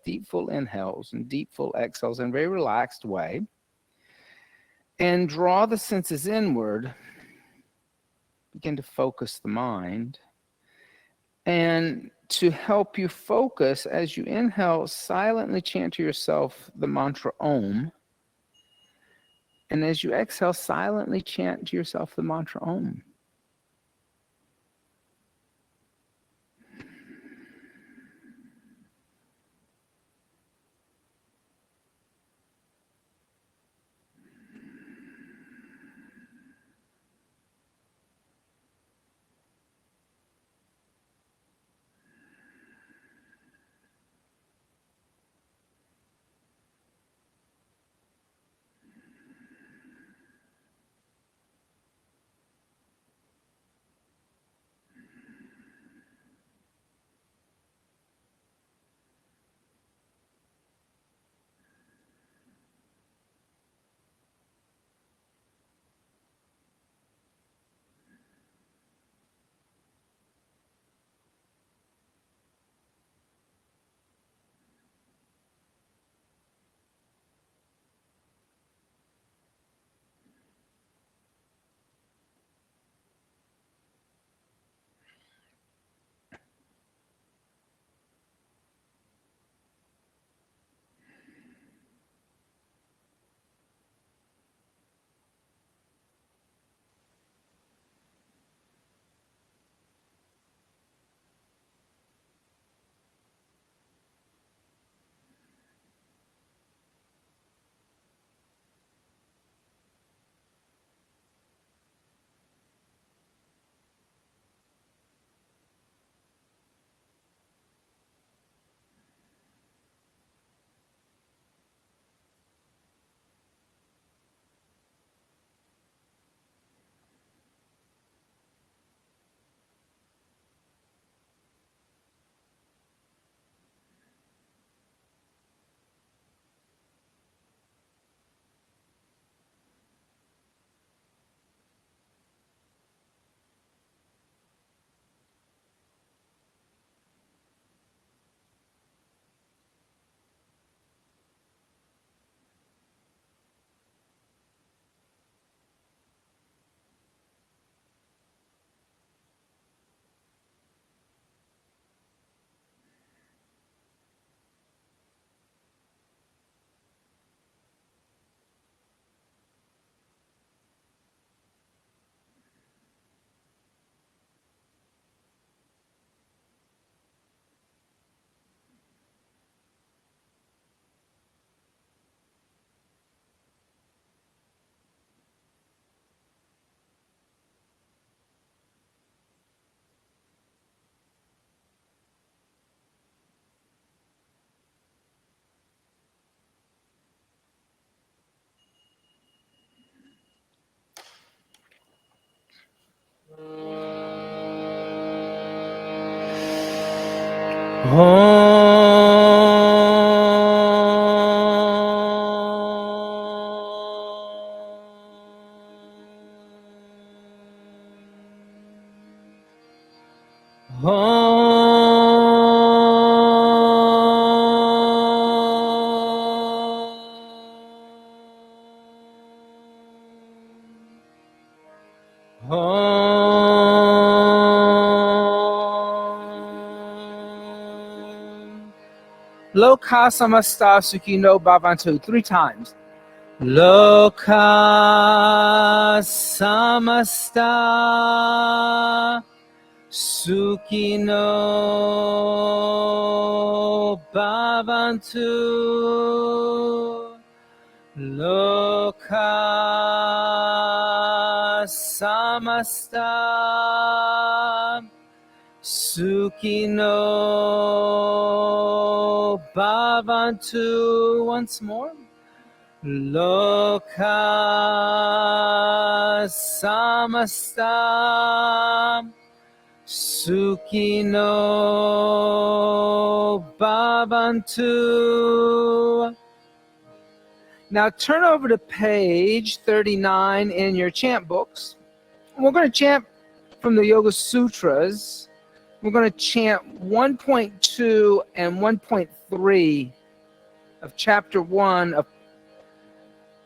deep, full inhales and deep, full exhales in a very relaxed way. And draw the senses inward. Begin to focus the mind. And to help you focus, as you inhale, silently chant to yourself the mantra Om. And as you exhale, silently chant to yourself the mantra Om. Loka samasta sukhino bhavantu. 3 times. Loka samasta sukhino bhavantu. Loka samasta sukhino bhavantu. Once more. Loka samasta sukhino bhavantu. Now turn over to page 39 in your chant books. We're going to chant from the Yoga Sutras. We're going to chant 1.2 and 1.3 of chapter 1 of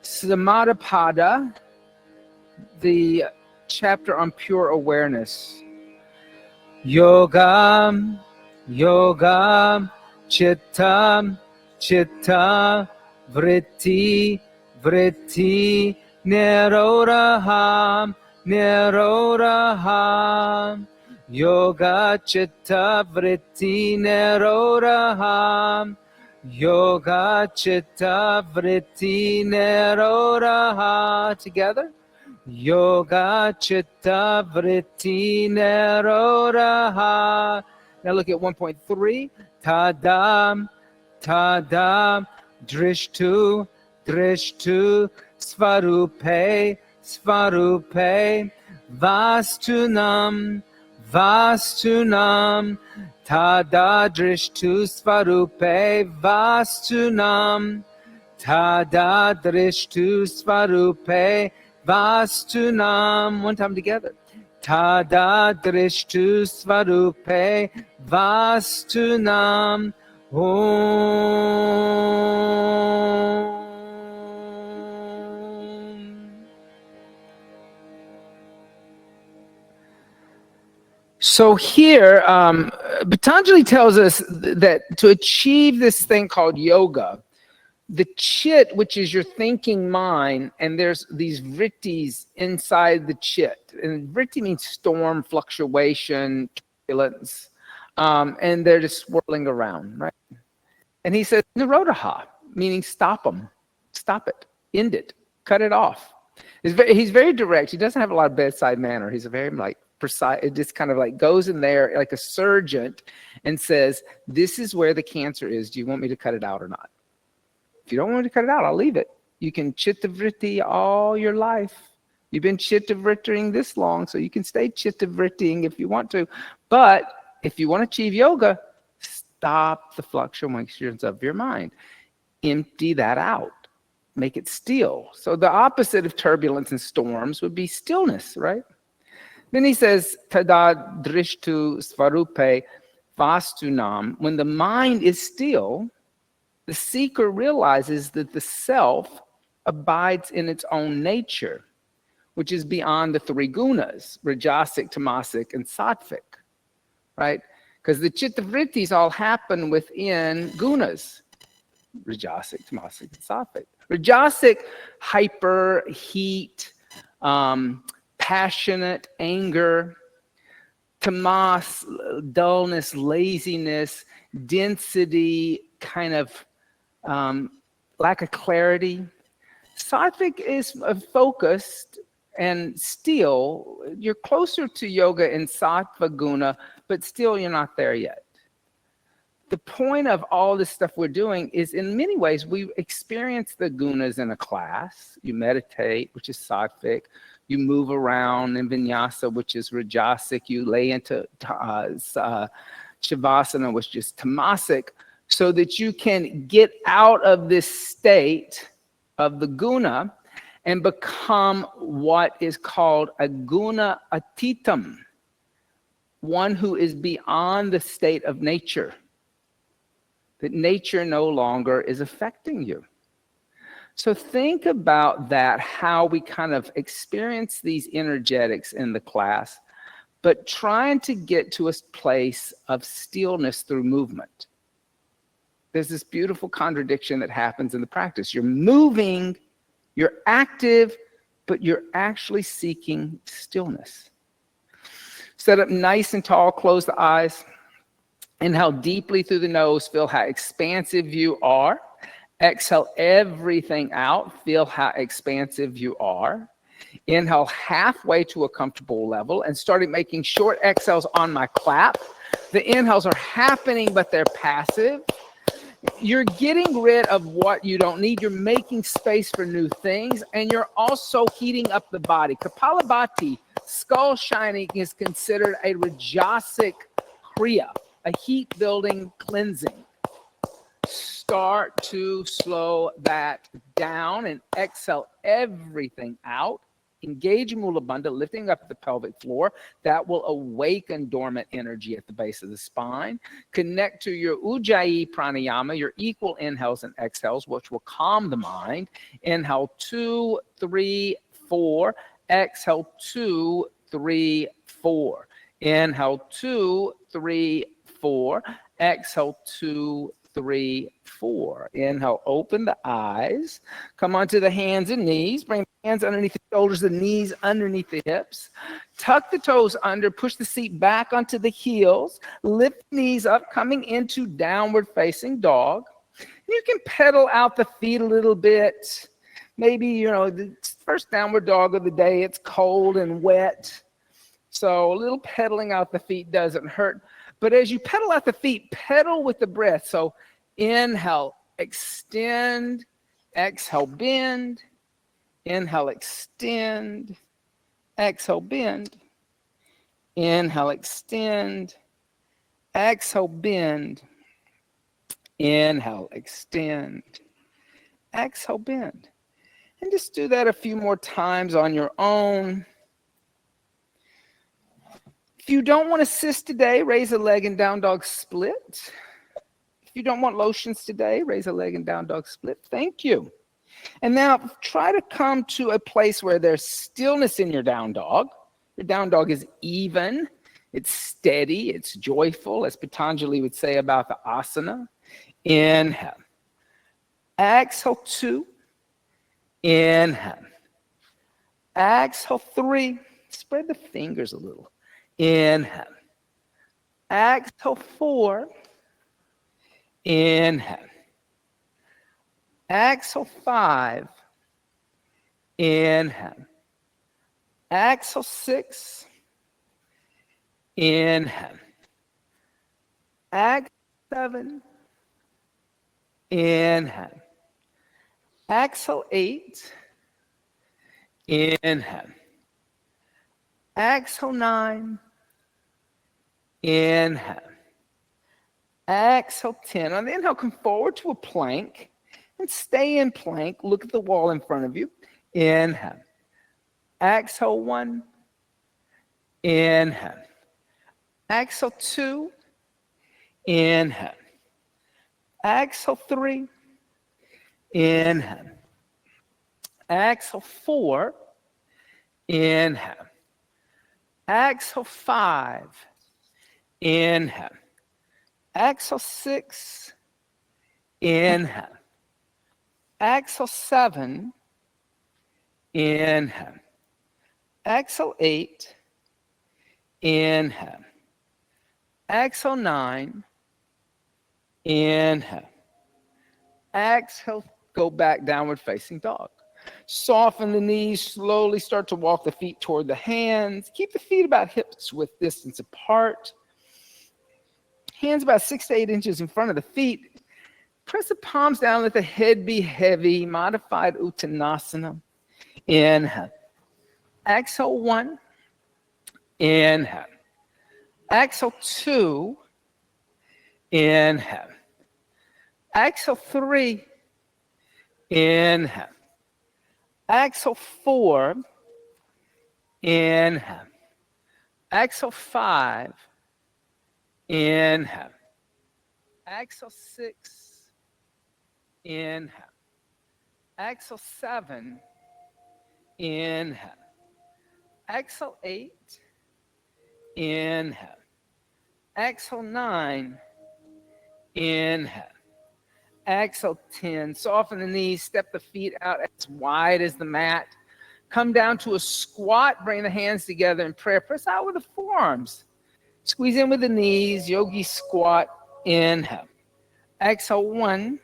Samadhipada, the chapter on pure awareness. Yogam, yogam, chitta, chitta, vritti, vritti, nirodham, nirodham. Yoga, chitta, vritti, nirodham. Yoga, chitta, vritti, nirodham. Together. Yoga chitta vritti nirodha. Now look at 1.3. Tadam, tadam, drishtu, drishtu, svarupe, svarupe, vastunam, vastunam, tada drishtu svarupe, vastunam, tada drishtu svarupe, vastunam. One time together. Tada drishtu svarupe vastunam. Om. So here, Patanjali tells us that to achieve this thing called yoga, the chit, which is your thinking mind, and there's these vrittis inside the chit. And vritti means storm, fluctuation, turbulence, and they're just swirling around, right? And he says, nirodha, meaning stop them, stop it, end it, cut it off. He's very direct. He doesn't have a lot of bedside manner. He's a very precise. It just kind of goes in there like a surgeon and says, this is where the cancer is. Do you want me to cut it out or not? If you don't want me to cut it out, I'll leave it. You can chitta vritti all your life. You've been chitta vritting this long, so you can stay chitta vritting if you want to. But if you want to achieve yoga, stop the fluctuations of your mind. Empty that out. Make it still. So the opposite of turbulence and storms would be stillness, right? Then he says, tada drishtu svarupe vastunam. When the mind is still, the seeker realizes that the self abides in its own nature, which is beyond the three gunas, rajasic, tamasic, and sattvic, right? Because the chitta vrittis all happen within gunas, rajasic, tamasic, and sattvic. Rajasic, hyper, heat, passionate, anger. Tamas, dullness, laziness, density, kind of lack of clarity. Sattvic is focused and still. You're closer to yoga in sattva guna, but still you're not there yet. The point of all this stuff we're doing is, in many ways, we experience the gunas in a class. You meditate, which is sattvic. You move around in vinyasa, which is rajasic. You lay into shavasana, which is tamasic, so that you can get out of this state of the guna and become what is called a guna atitam, one who is beyond the state of nature, that nature no longer is affecting you. So think about that, how we kind of experience these energetics in the class, but trying to get to a place of stillness through movement. There's this beautiful contradiction that happens in the practice. You're moving, you're active, but you're actually seeking stillness. Set up nice and tall, close the eyes. Inhale deeply through the nose, feel how expansive you are. Exhale everything out, feel how expansive you are. Inhale halfway to a comfortable level and starting making short exhales on my clap. The inhales are happening, but they're passive. You're getting rid of what you don't need. You're making space for new things, and you're also heating up the body. Kapalabhati, skull shining, is considered a rajasic kriya, a heat-building cleansing. Start to slow that down and exhale everything out. Engage Mula Bandha, lifting up the pelvic floor. That will awaken dormant energy at the base of the spine. Connect to your Ujjayi pranayama, your equal inhales and exhales, which will calm the mind. Inhale 2, 3, 4. Exhale 2, 3, 4. Inhale 2, 3, 4. Exhale 2, 3, 4. Inhale, open the eyes. Come onto the hands and knees. Bring the hands underneath the shoulders, the knees underneath the hips. Tuck the toes under. Push the seat back onto the heels. Lift the knees up, coming into downward facing dog. You can pedal out the feet a little bit. Maybe, the first downward dog of the day, it's cold and wet. So a little pedaling out the feet doesn't hurt. But as you pedal out the feet, pedal with the breath. So inhale, extend. Exhale, bend. Inhale, extend. Exhale, bend. Inhale, extend. Exhale, bend. Inhale, extend. Exhale, bend. And just do that a few more times on your own. If you don't want assist today, raise a leg and down dog split. If you don't want lotions today, raise a leg and down dog split. Thank you. And now try to come to a place where there's stillness in your down dog. Your down dog is even, it's steady, it's joyful, as Patanjali would say about the asana. Inhale. Exhale 2. Inhale. Exhale 3. Spread the fingers a little. Inhale. Exhale 4. Inhale. Exhale 5. Inhale. Exhale 6. Inhale. Exhale 7. Inhale. Exhale 8. Inhale. Exhale 9. Inhale. Exhale 10. On the inhale, come forward to a plank and stay in plank. Look at the wall in front of you. Inhale. Exhale 1. Inhale. Exhale 2. Inhale. Exhale 3. Inhale. Exhale 4. Inhale. Exhale 5. Inhale. Exhale 6. Inhale. Exhale 7. Inhale. Exhale 8. Inhale. Exhale 9. Inhale. Exhale. Go back, downward facing dog. Soften the knees. Slowly start to walk the feet toward the hands. Keep the feet about hips width distance apart. Hands about 6 to 8 inches in front of the feet. Press the palms down. Let the head be heavy. Modified Uttanasana. Inhale. Exhale 1. Inhale. Exhale 2. Inhale. Exhale 3. Inhale. Exhale 4. Inhale. Exhale 5. Inhale. Exhale 6. Inhale. Exhale 7. Inhale. Exhale 8. Inhale. Exhale 9. Inhale. Exhale 10. Soften the knees. Step the feet out as wide as the mat. Come down to a squat. Bring the hands together in prayer. Press out with the forearms. Squeeze in with the knees. Yogi squat. Inhale. Exhale 1.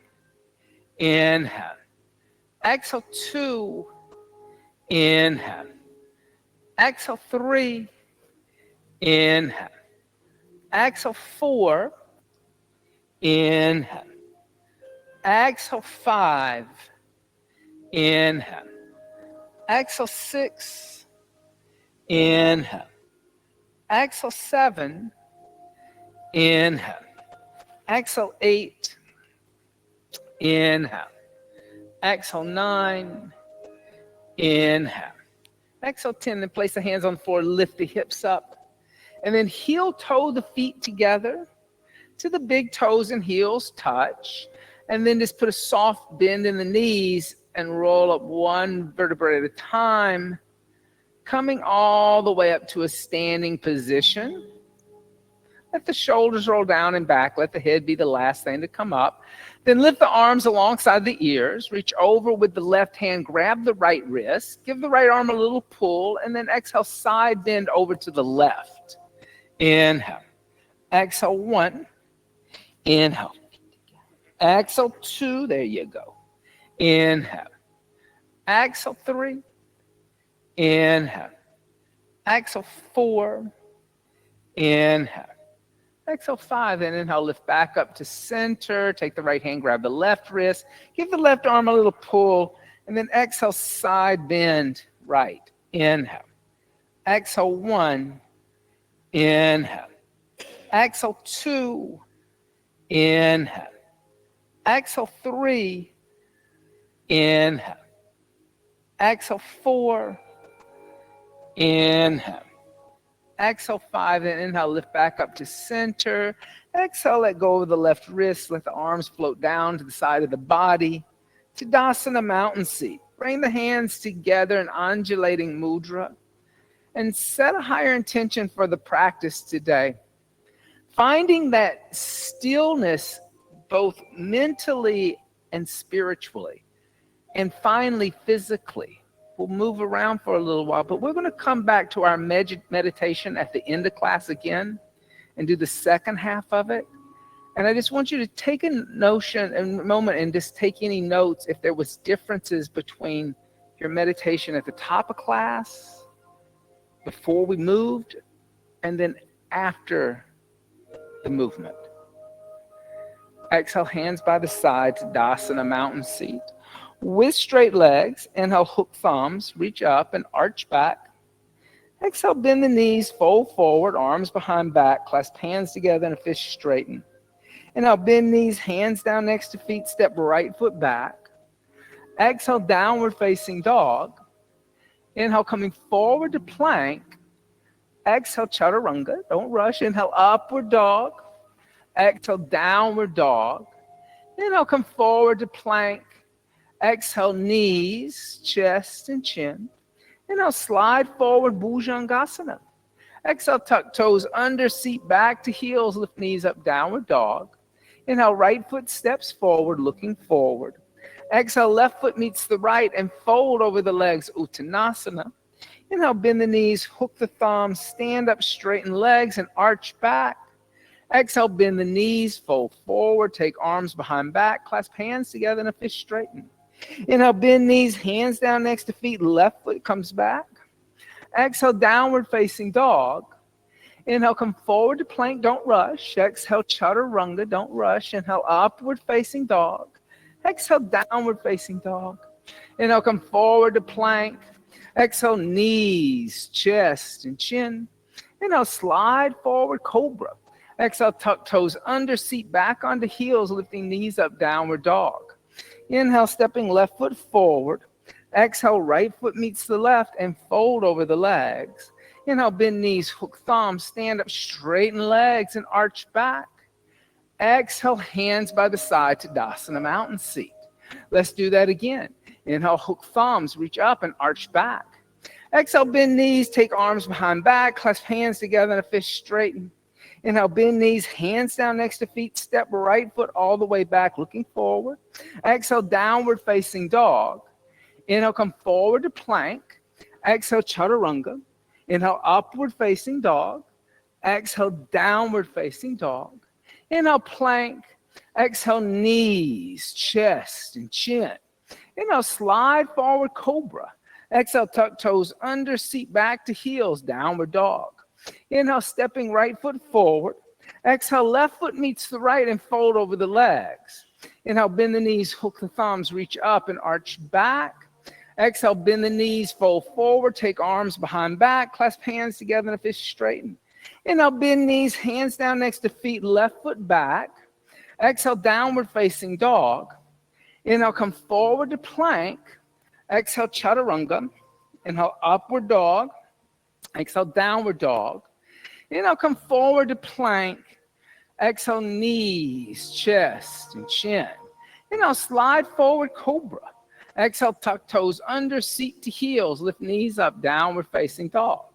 Inhale. Exhale 2. Inhale. Exhale 3. Inhale. Exhale 4. Inhale. Exhale 5. Inhale. Exhale 6. Inhale. Exhale 7. Inhale. Exhale 8. Inhale. Exhale 9. Inhale. Exhale, 10. Then place the hands on the floor, lift the hips up. And then heel toe the feet together to the big toes and heels touch. And then just put a soft bend in the knees and roll up one vertebrae at a time, coming all the way up to a standing position. Let the shoulders roll down and back. Let the head be the last thing to come up. Then lift the arms alongside the ears. Reach over with the left hand. Grab the right wrist. Give the right arm a little pull. And then exhale, side bend over to the left. Inhale. Exhale, 1. Inhale. Exhale, 2. There you go. Inhale. Exhale, 3. Inhale. Exhale, 4. Inhale. Exhale, 5. Then inhale, lift back up to center. Take the right hand, grab the left wrist. Give the left arm a little pull. And then exhale, side bend right. Inhale. Exhale, 1. Inhale. Exhale, 2. Inhale. Exhale, 3. Inhale. Exhale, 4. Inhale. Exhale, 5. And inhale, lift back up to center. Exhale, let go of the left wrist. Let the arms float down to the side of the body. Tadasana, mountain seat. Bring the hands together in undulating mudra. And set a higher intention for the practice today. Finding that stillness both mentally and spiritually. And finally, physically. We'll move around for a little while, but we're going to come back to our meditation at the end of class again and do the second half of it. And I just want you to take a moment and just take any notes if there was differences between your meditation at the top of class, before we moved, and then after the movement. Exhale, hands by the side to Tadasana, mountain seat. With straight legs, inhale, hook thumbs, reach up and arch back. Exhale, bend the knees, fold forward, arms behind back, clasp hands together in a fist straighten. Inhale, bend knees, hands down next to feet, step right foot back. Exhale, downward facing dog. Inhale, coming forward to plank. Exhale, chaturanga, don't rush. Inhale, upward dog. Exhale, downward dog. Inhale, come forward to plank. Exhale, knees, chest, and chin. Inhale, slide forward, Bhujangasana. Exhale, tuck toes under, seat back to heels, lift knees up, downward dog. Inhale, right foot steps forward, looking forward. Exhale, left foot meets the right and fold over the legs, Uttanasana. Inhale, bend the knees, hook the thumbs, stand up, straighten legs, and arch back. Exhale, bend the knees, fold forward, take arms behind back, clasp hands together in a fist straighten. Inhale, bend knees, hands down next to feet, left foot comes back. Exhale, downward facing dog. Inhale, come forward to plank, don't rush. Exhale, chaturanga, don't rush. Inhale, upward facing dog. Exhale, downward facing dog. Inhale, come forward to plank. Exhale, knees, chest, and chin. Inhale, slide forward, cobra. Exhale, tuck toes under, seat back onto heels, lifting knees up, downward dog. Inhale, stepping left foot forward. Exhale, right foot meets the left and fold over the legs. Inhale, bend knees, hook thumbs, stand up, straighten legs and arch back. Exhale, hands by the side to Tadasana, mountain seat. Let's do that again. Inhale, hook thumbs, reach up and arch back. Exhale, bend knees, take arms behind back, clasp hands together in a fist straighten. Inhale, bend knees, hands down next to feet, step right foot all the way back, looking forward. Exhale, downward facing dog. Inhale, come forward to plank. Exhale, chaturanga. Inhale, upward facing dog. Exhale, downward facing dog. Inhale, plank. Exhale, knees, chest, and chin. Inhale, slide forward, cobra. Exhale, tuck toes under, seat back to heels, downward dog. Inhale, stepping right foot forward. Exhale, left foot meets the right and fold over the legs. Inhale, bend the knees, hook the thumbs, reach up and arch back. Exhale, bend the knees, fold forward, take arms behind back, clasp hands together in a fist straighten. Inhale, bend knees, hands down next to feet, left foot back. Exhale, downward facing dog. Inhale, come forward to plank. Exhale, chaturanga. Inhale, upward dog. Exhale, downward dog. Inhale, come forward to plank. Exhale, knees, chest, and chin. Inhale, slide forward, cobra. Exhale, tuck toes under, seat to heels. Lift knees up, downward facing dog.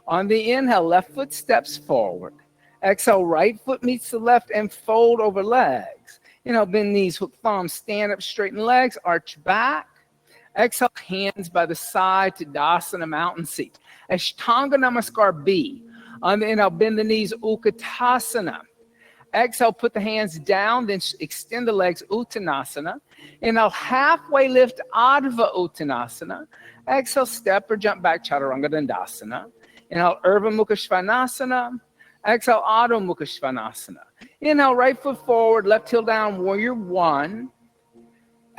On the inhale, left foot steps forward. Exhale, right foot meets the left and fold over legs. Inhale, bend knees, hook thumbs, stand up, straighten legs, arch back. Exhale, hands by the side to Dasana, mountain seat. Ashtanga Namaskar B. On the inhale, bend the knees, Utkatasana. Exhale, put the hands down, then extend the legs, Uttanasana. Inhale, halfway lift, Adva Uttanasana. Exhale, step or jump back, Chaturanga Dandasana. Inhale, Urban Mukha Svanasana. Exhale, Adho Mukha Svanasana. Inhale, right foot forward, left heel down, warrior one.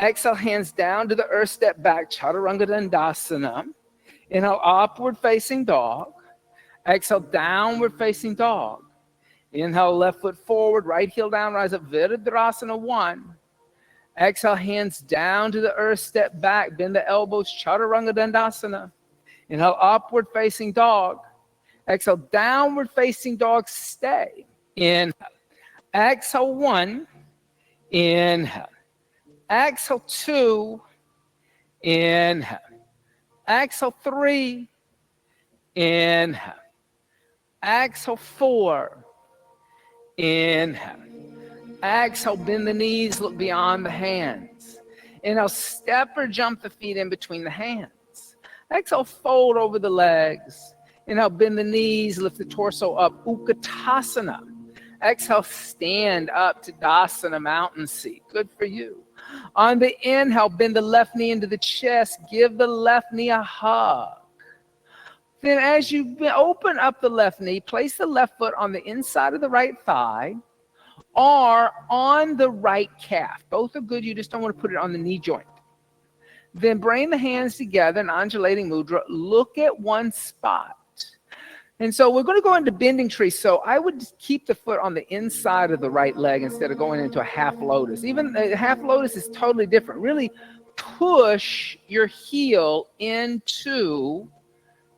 Exhale, hands down to the earth, step back, Chaturanga Dandasana. Inhale, upward facing dog. Exhale, downward facing dog. Inhale, left foot forward, right heel down, rise up, Virabhadrasana one. Exhale, hands down to the earth, step back, bend the elbows, Chaturanga Dandasana. Inhale, upward facing dog. Exhale, downward facing dog, stay. Inhale. Exhale, one. Inhale. Exhale, two. Inhale. Exhale, three. Inhale. Exhale, four. Inhale. Exhale, bend the knees, look beyond the hands. Inhale, step or jump the feet in between the hands. Exhale, fold over the legs. Inhale, bend the knees, lift the torso up, Utkatasana. Exhale, stand up to Dasana, mountain seat. Good for you. On the inhale, bend the left knee into the chest, give the left knee a hug. Then as you open up the left knee, place the left foot on the inside of the right thigh or on the right calf. Both are good. You just don't want to put it on the knee joint. Then bring the hands together in undulating mudra. Look at one spot. And so we're going to go into bending tree. So I would keep the foot on the inside of the right leg instead of going into a half lotus. Even a half lotus is totally different. Really push your heel into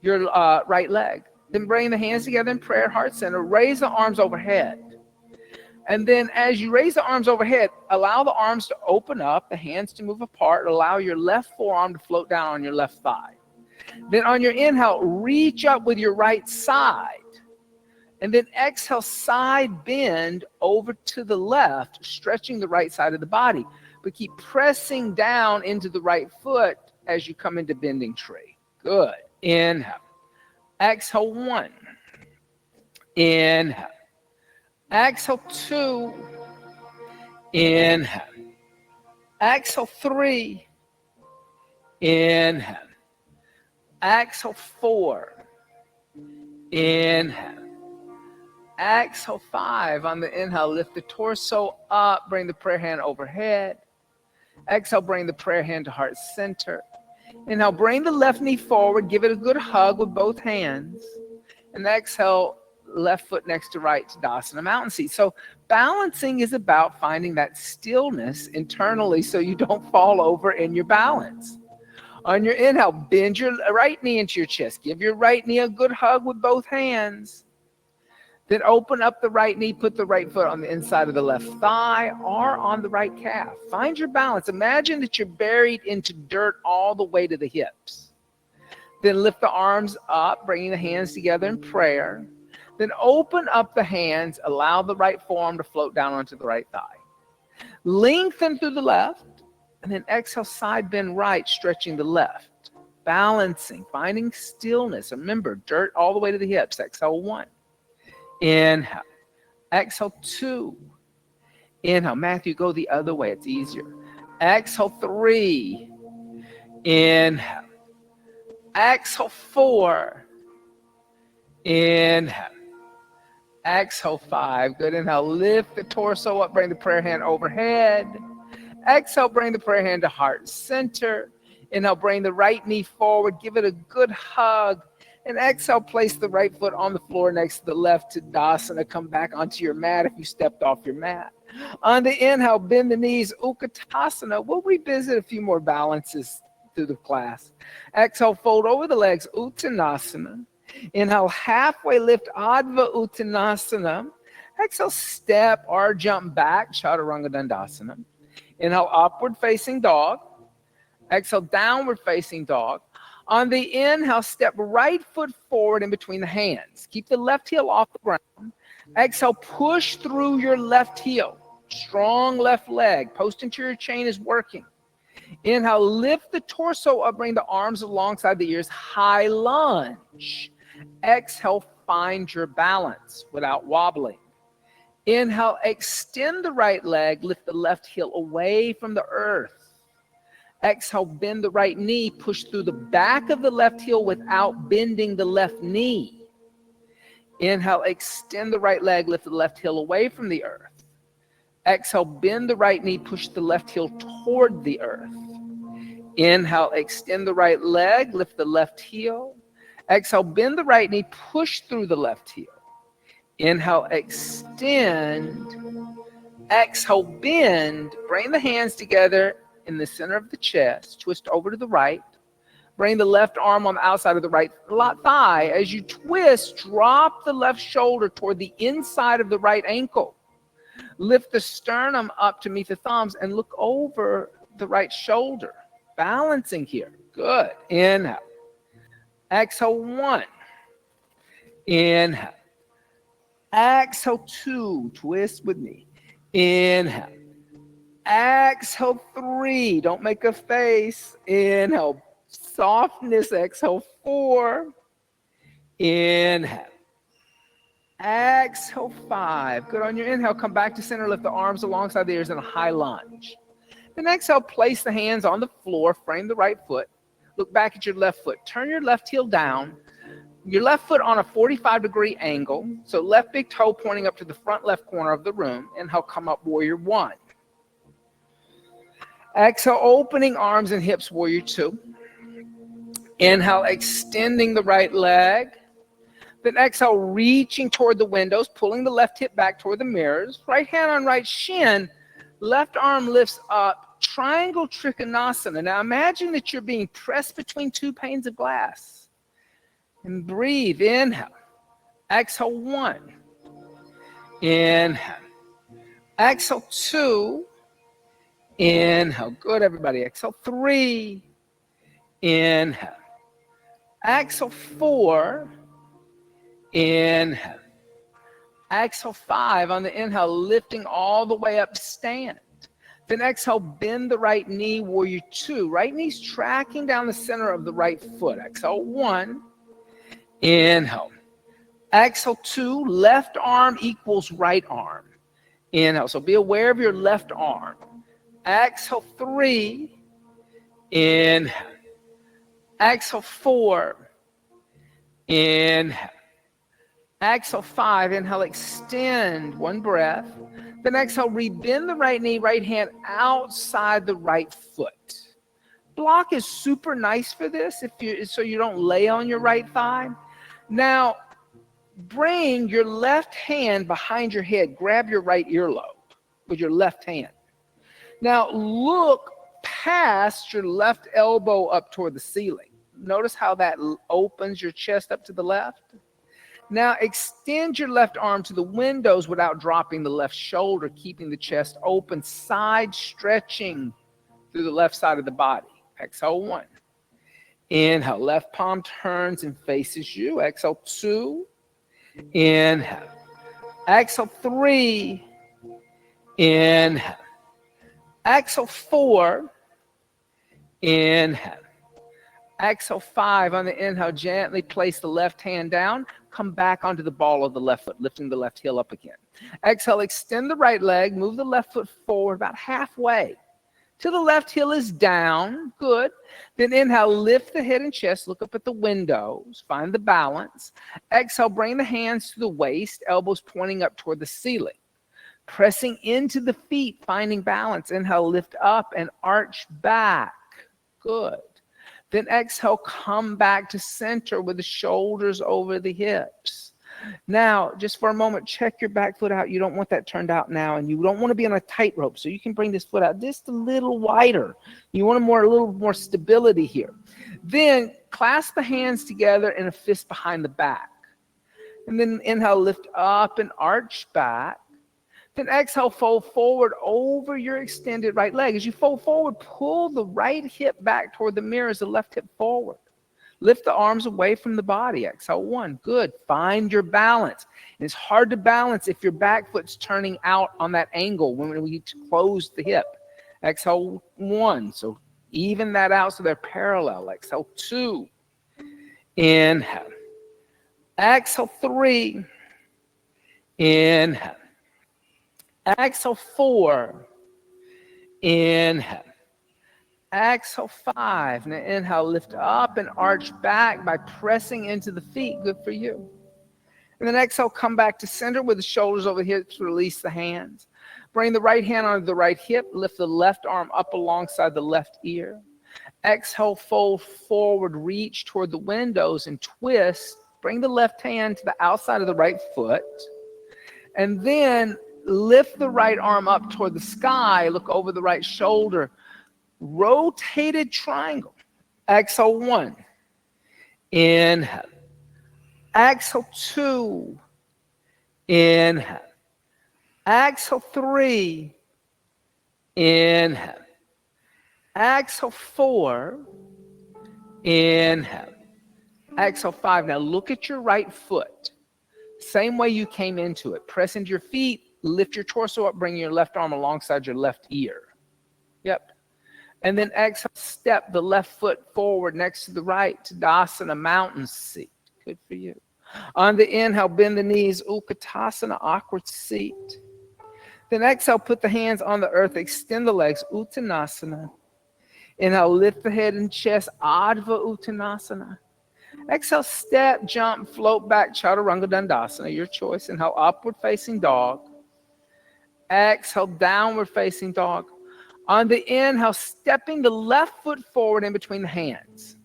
your right leg. Then bring the hands together in prayer, heart center. Raise the arms overhead. And then as you raise the arms overhead, allow the arms to open up, the hands to move apart. Allow your left forearm to float down on your left thigh. Then on your inhale, reach up with your right side. And then exhale, side bend over to the left, stretching the right side of the body. But keep pressing down into the right foot as you come into bending tree. Good. Inhale. Exhale, one. Inhale. Exhale, two. Inhale. Exhale, three. Inhale. Exhale, four. Inhale. Exhale, five. On the inhale, lift the torso up. Bring the prayer hand overhead. Exhale, bring the prayer hand to heart center. Inhale, bring the left knee forward. Give it a good hug with both hands. And exhale, left foot next to right to Dasana, mountain seat. So balancing is about finding that stillness internally so you don't fall over in your balance. On your inhale, bend your right knee into your chest. Give your right knee a good hug with both hands. Then open up the right knee, put the right foot on the inside of the left thigh or on the right calf. Find your balance. Imagine that you're buried into dirt all the way to the hips. Then lift the arms up, bringing the hands together in prayer. Then open up the hands, allow the right forearm to float down onto the right thigh. Lengthen through the left, and then exhale, side bend right, stretching the left. Balancing, finding stillness. Remember, dirt all the way to the hips. Exhale, one. Inhale. Exhale, two. Inhale. Matthew, go the other way. It's easier. Exhale, three. Inhale. Exhale, four. Inhale. Exhale, five. Good. Inhale. Lift the torso up. Bring the prayer hand overhead. Exhale. Bring the prayer hand to heart center. Inhale. Bring the right knee forward. Give it a good hug. And exhale, place the right foot on the floor next to the left to Dasana. Come back onto your mat if you stepped off your mat. On the inhale, bend the knees, Utkatasana. We'll revisit a few more balances through the class. Exhale, fold over the legs, Uttanasana. Inhale, halfway lift, Adva Uttanasana. Exhale, step or jump back, Chaturanga Dandasana. Inhale, upward facing dog. Exhale, downward facing dog. On the inhale, step right foot forward in between the hands. Keep the left heel off the ground. Exhale, push through your left heel. Strong left leg. Post-anterior chain is working. Inhale, lift the torso up, bring the arms alongside the ears. High lunge. Exhale, find your balance without wobbling. Inhale, extend the right leg. Lift the left heel away from the earth. Exhale, bend the right knee. Push through the back of the left heel without bending the left knee. Inhale, extend the right leg. Lift the left heel away from the earth. Exhale, bend the right knee. Push the left heel toward the earth. Inhale, extend the right leg. Lift the left heel. Exhale, bend the right knee. Push through the left heel. Inhale, extend. Exhale, bend. Bring the hands together in the center of the chest. Twist over to the right. Bring the left arm on the outside of the right thigh. As you twist, drop the left shoulder toward the inside of the right ankle. Lift the sternum up to meet the thumbs and look over the right shoulder. Balancing here. Good. Inhale. Exhale, 1. Inhale. Exhale, 2. Twist with me. Inhale. Exhale, 3. Don't make a face. Inhale. Softness. Exhale, 4. Inhale. Exhale, 5. Good. On your inhale, come back to center. Lift the arms alongside the ears in a high lunge. Then exhale, place the hands on the floor. Frame the right foot. Look back at your left foot. Turn your left heel down. Your left foot on a 45-degree angle. So left big toe pointing up to the front left corner of the room. Inhale, come up, warrior 1. Exhale, opening arms and hips, warrior 2. Inhale, extending the right leg. Then exhale, reaching toward the windows, pulling the left hip back toward the mirrors. Right hand on right shin. Left arm lifts up. Triangle Trikonasana. Now imagine that you're being pressed between 2 panes of glass. And breathe. Inhale. Exhale, 1. Inhale. Exhale, 2. Inhale. Good, everybody. Exhale, 3. Inhale. Exhale, 4. Inhale. Exhale, 5. On the inhale, lifting all the way up to stand. Then exhale, bend the right knee, warrior 2. Right knee's tracking down the center of the right foot. Exhale, 1. Inhale. Exhale, 2. Left arm equals right arm. Inhale. So be aware of your left arm. Exhale, 3. Inhale. Exhale, 4. Inhale. Exhale, 5. Inhale, extend. 1 breath. Then exhale, rebend the right knee, right hand outside the right foot. Block is super nice for this so you don't lay on your right thigh. Now, bring your left hand behind your head. Grab your right earlobe with your left hand. Now, look past your left elbow up toward the ceiling. Notice how that opens your chest up to the left. Now extend your left arm to the windows without dropping the left shoulder, keeping the chest open, side stretching through the left side of the body. Exhale, 1. Inhale, left palm turns and faces you. Exhale, 2. Inhale. Exhale, 3. Inhale. Exhale, 4. Inhale. Exhale, 5. On the inhale, gently place the left hand down. Come back onto the ball of the left foot, lifting the left heel up again. Exhale, extend the right leg. Move the left foot forward about halfway till the left heel is down. Good. Then inhale, lift the head and chest. Look up at the windows. Find the balance. Exhale, bring the hands to the waist, elbows pointing up toward the ceiling. Pressing into the feet, finding balance. Inhale, lift up and arch back. Good. Then exhale, come back to center with the shoulders over the hips. Now, just for a moment, check your back foot out. You don't want that turned out now, and you don't want to be on a tightrope, so you can bring this foot out just a little wider. You want a little more stability here. Then clasp the hands together in a fist behind the back. And then inhale, lift up and arch back. Then exhale, fold forward over your extended right leg. As you fold forward, pull the right hip back toward the mirror as the left hip forward. Lift the arms away from the body. Exhale, 1. Good. Find your balance. And it's hard to balance if your back foot's turning out on that angle when we close the hip. Exhale, 1. So even that out so they're parallel. Exhale, 2. Inhale. Exhale, 3. Inhale. Exhale, 4. Inhale. Exhale, 5. Now inhale, lift up and arch back by pressing into the feet. Good for you. And then exhale, come back to center with the shoulders over here to release the hands. Bring the right hand onto the right hip. Lift the left arm up alongside the left ear. Exhale, fold forward, reach toward the windows and twist. Bring the left hand to the outside of the right foot. And then lift the right arm up toward the sky. Look over the right shoulder. Rotated triangle. Exhale, 1. Inhale. Exhale, 2. Inhale. Exhale, 3. Inhale. Exhale, 4. Inhale. Exhale, 5. Now look at your right foot. Same way you came into it. Press into your feet. Lift your torso up. Bring your left arm alongside your left ear. Yep. And then exhale, step the left foot forward next to the right. Tadasana, mountain seat. Good for you. On the inhale, bend the knees. Utkatasana, awkward seat. Then exhale, put the hands on the earth. Extend the legs. Uttanasana. Inhale, lift the head and chest. Adva Uttanasana. Exhale, step, jump, float back. Chaturanga Dandasana, your choice. Inhale, upward facing dog. Exhale, downward facing dog. On the inhale, stepping the left foot forward in between the hands.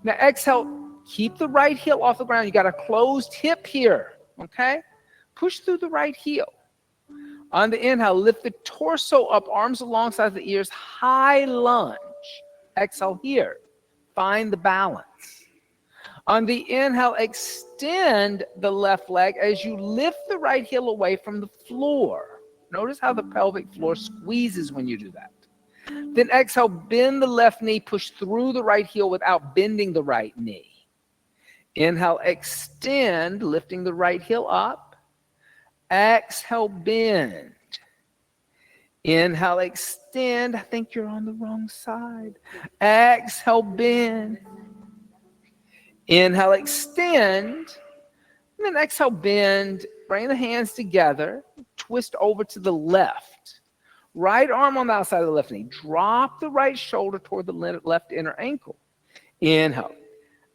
Now exhale, keep the right heel off the ground. You got a closed hip here, okay? Push through the right heel. On the inhale, lift the torso up, arms alongside the ears, high lunge. Exhale here. Find the balance. On the inhale, extend the left leg as you lift the right heel away from the floor. Notice how the pelvic floor squeezes when you do that. Then exhale, bend the left knee, push through the right heel without bending the right knee. Inhale, extend, lifting the right heel up. Exhale, bend. Inhale, extend. I think you're on the wrong side. Exhale, bend. Inhale, extend. And then exhale, bend. Bring the hands together. Twist over to the left. Right arm on the outside of the left knee. Drop the right shoulder toward the left inner ankle. Inhale.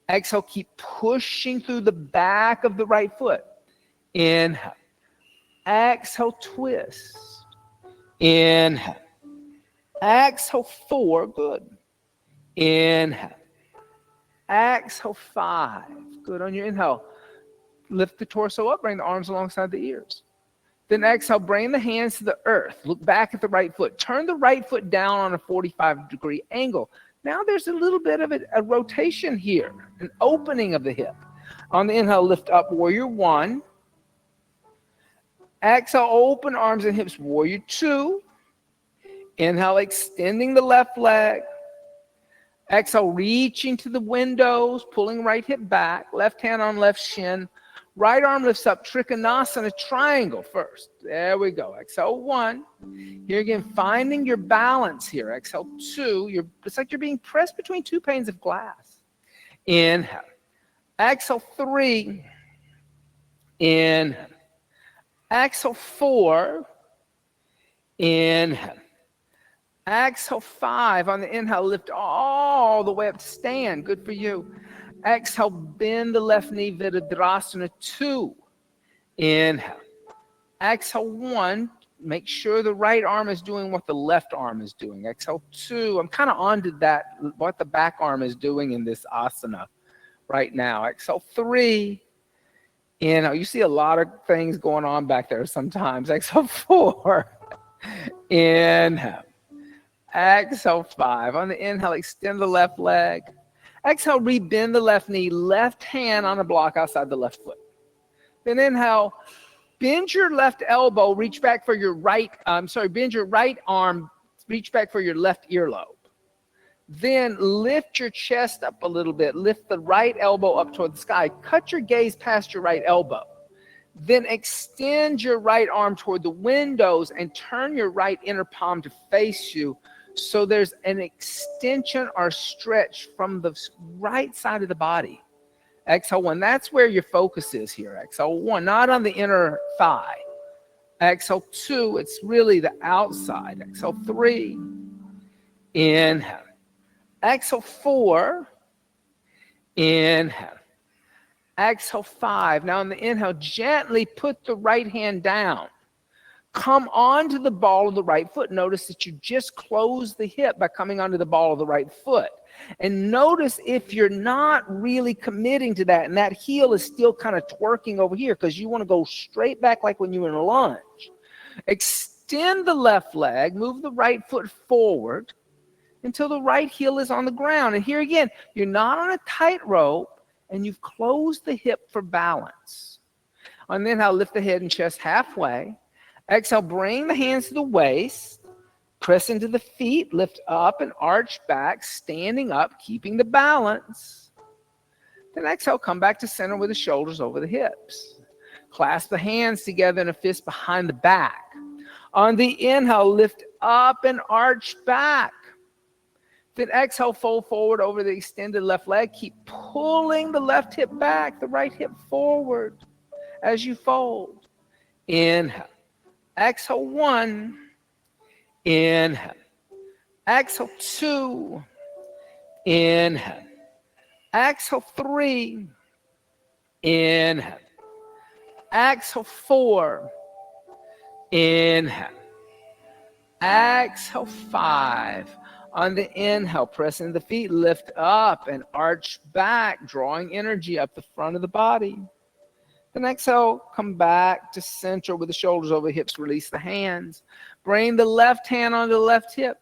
Exhale, keep pushing through the back of the right foot. Inhale. Exhale, twist. Inhale. Exhale, 4. Good. Inhale. Exhale, 5. Good. On your inhale, lift the torso up. Bring the arms alongside the ears. Then exhale, bring the hands to the earth. Look back at the right foot. Turn the right foot down on a 45-degree angle. Now there's a little bit of a rotation here, an opening of the hip. On the inhale, lift up, warrior 1. Exhale, open arms and hips, warrior 2. Inhale, extending the left leg. Exhale, reaching to the windows, pulling right hip back, left hand on left shin. Right arm lifts up, Trikonasana, triangle first. There we go. Exhale, 1. Here again, finding your balance here. Exhale, 2. It's like you're being pressed between 2 panes of glass. Inhale. Exhale, 3. Inhale. Exhale, 4. Inhale. Exhale, 5. On the inhale, lift all the way up to stand. Good for you. Exhale, bend the left knee, Virabhadrasana 2. Inhale. Exhale, 1. Make sure the right arm is doing what the left arm is doing. Exhale, 2. I'm kind of onto that, what the back arm is doing in this asana right now. Exhale, 3. Inhale. You see a lot of things going on back there sometimes. Exhale, 4. Inhale. Exhale, 5. On the inhale, extend the left leg. Exhale, rebend the left knee, left hand on the block outside the left foot. Then inhale, bend your left elbow, reach back for your bend your right arm, reach back for your left earlobe. Then lift your chest up a little bit. Lift the right elbow up toward the sky. Cut your gaze past your right elbow. Then extend your right arm toward the windows and turn your right inner palm to face you. So there's an extension or stretch from the right side of the body. Exhale 1. That's where your focus is here. Exhale 1, not on the inner thigh. Exhale 2, it's really the outside. Exhale 3. Inhale. Exhale 4. Inhale. Exhale 5. Now on the inhale, gently put the right hand down. Come onto the ball of the right foot. Notice that you just close the hip by coming onto the ball of the right foot. And notice if you're not really committing to that and that heel is still kind of twerking over here because you want to go straight back like when you were in a lunge. Extend the left leg, move the right foot forward until the right heel is on the ground. And here again, you're not on a tightrope and you've closed the hip for balance. And then I'll lift the head and chest halfway. Exhale, bring the hands to the waist, press into the feet, lift up and arch back, standing up, keeping the balance. Then exhale, come back to center with the shoulders over the hips. Clasp the hands together in a fist behind the back. On the inhale, lift up and arch back. Then exhale, fold forward over the extended left leg. Keep pulling the left hip back, the right hip forward as you fold. Inhale. Exhale 1. Inhale. Exhale 2. Inhale. Exhale 3. Inhale. Exhale 4. Inhale. Exhale 5. On the inhale, press into the feet, lift up and arch back, drawing energy up the front of the body. Then exhale, come back to center with the shoulders over the hips, release the hands. Bring the left hand onto the left hip.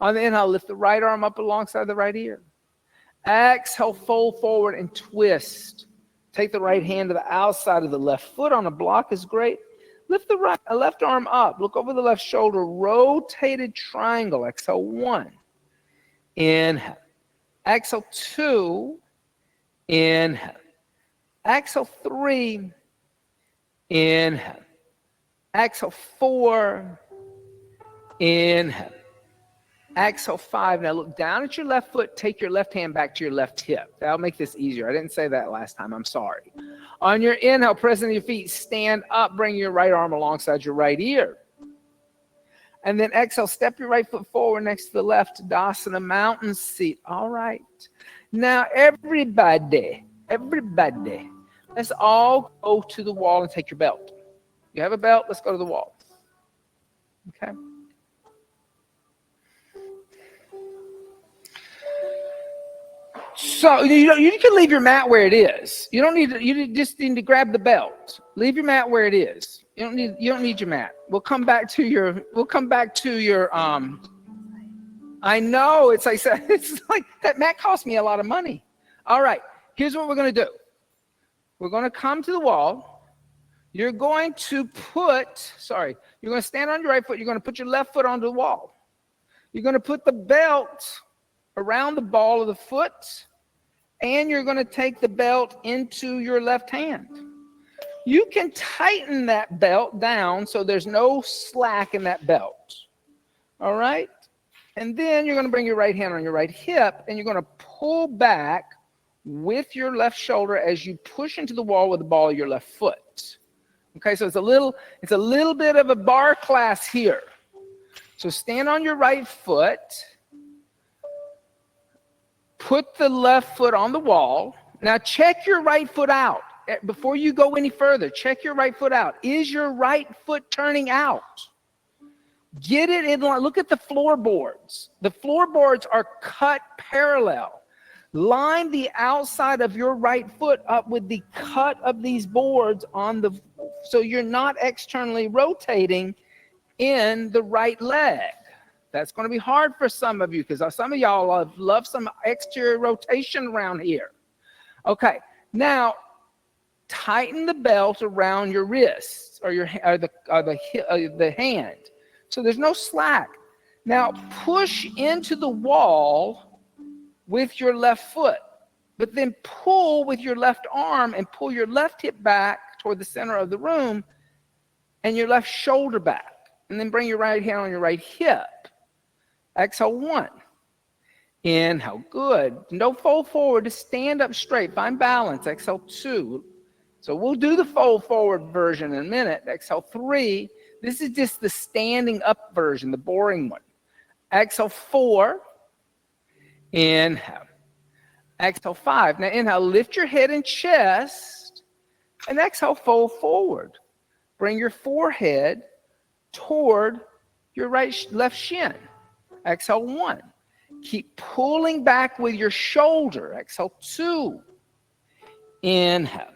On the inhale, lift the right arm up alongside the right ear. Exhale, fold forward and twist. Take the right hand to the outside of the left foot on a block is great. Lift the left arm up. Look over the left shoulder. Rotated triangle. Exhale 1. Inhale. Exhale 2. Inhale. Exhale 3. Inhale. Exhale 4. Inhale. Exhale 5. Now look down at your left foot. Take your left hand back to your left hip. That'll make this easier. I didn't say that last time. I'm sorry. On your inhale, press into your feet. Stand up. Bring your right arm alongside your right ear. And then exhale. Step your right foot forward next to the left. Tadasana, mountain seat. All right. Now everybody, let's all go to the wall and take your belt. You have a belt? Let's go to the wall. Okay. So you can leave your mat where it is. You don't need to. You just need to grab the belt. Leave your mat where it is. You don't need your mat. We'll come back to your. I know it's like that mat cost me a lot of money. All right. Here's what we're going to do. We're going to come to the wall. You're going to stand on your right foot. You're going to put your left foot onto the wall. You're going to put the belt around the ball of the foot, and you're going to take the belt into your left hand. You can tighten that belt down so there's no slack in that belt. All right? And then you're going to bring your right hand on your right hip, and you're going to pull back with your left shoulder as you push into the wall with the ball of your left foot. Okay, so it's a little bit of a bar class here. So stand on your right foot. Put the left foot on the wall. Now check your right foot out. Before you go any further, check your right foot out. Is your right foot turning out? Get it in line. Look at the floorboards. The floorboards are cut parallel. Line the outside of your right foot up with the cut of these boards so you're not externally rotating in the right leg. That's going to be hard for some of you because some of y'all love some exterior rotation around here. Okay, now tighten the belt around your wrists or the hand, so there's no slack. Now push into the wall with your left foot, but then pull with your left arm and pull your left hip back toward the center of the room and your left shoulder back, and then bring your right hand on your right hip. Exhale, 1. Inhale, good. Don't fold forward, just stand up straight, find balance. Exhale, 2. So we'll do the fold forward version in a minute. Exhale, 3. This is just the standing up version, the boring one. Exhale, 4. Inhale. Exhale, 5. Now inhale, lift your head and chest, and exhale, fold forward. Bring your forehead toward your left shin. Exhale, 1. Keep pulling back with your shoulder. Exhale, 2. Inhale.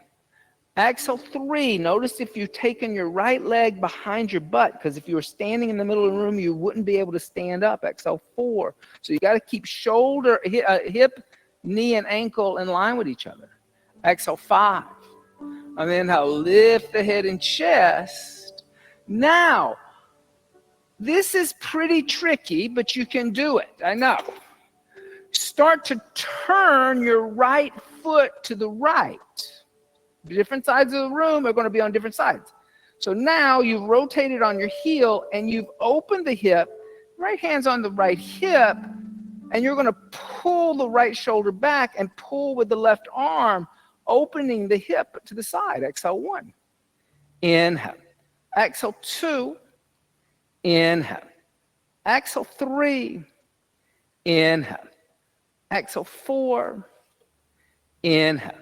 Exhale, 3. Notice if you've taken your right leg behind your butt, because if you were standing in the middle of the room, you wouldn't be able to stand up. Exhale, 4. So you got to keep shoulder, hip, knee, and ankle in line with each other. Exhale, 5. And then inhale, lift the head and chest. Now, this is pretty tricky, but you can do it. I know. Start to turn your right foot to the right. Different sides of the room are going to be on different sides. So now you've rotated on your heel and you've opened the hip. Right hand's on the right hip, and you're going to pull the right shoulder back and pull with the left arm, opening the hip to the side. Exhale, 1. Inhale. Exhale, 2. Inhale. Exhale, 3. Inhale. Exhale, 4. Inhale.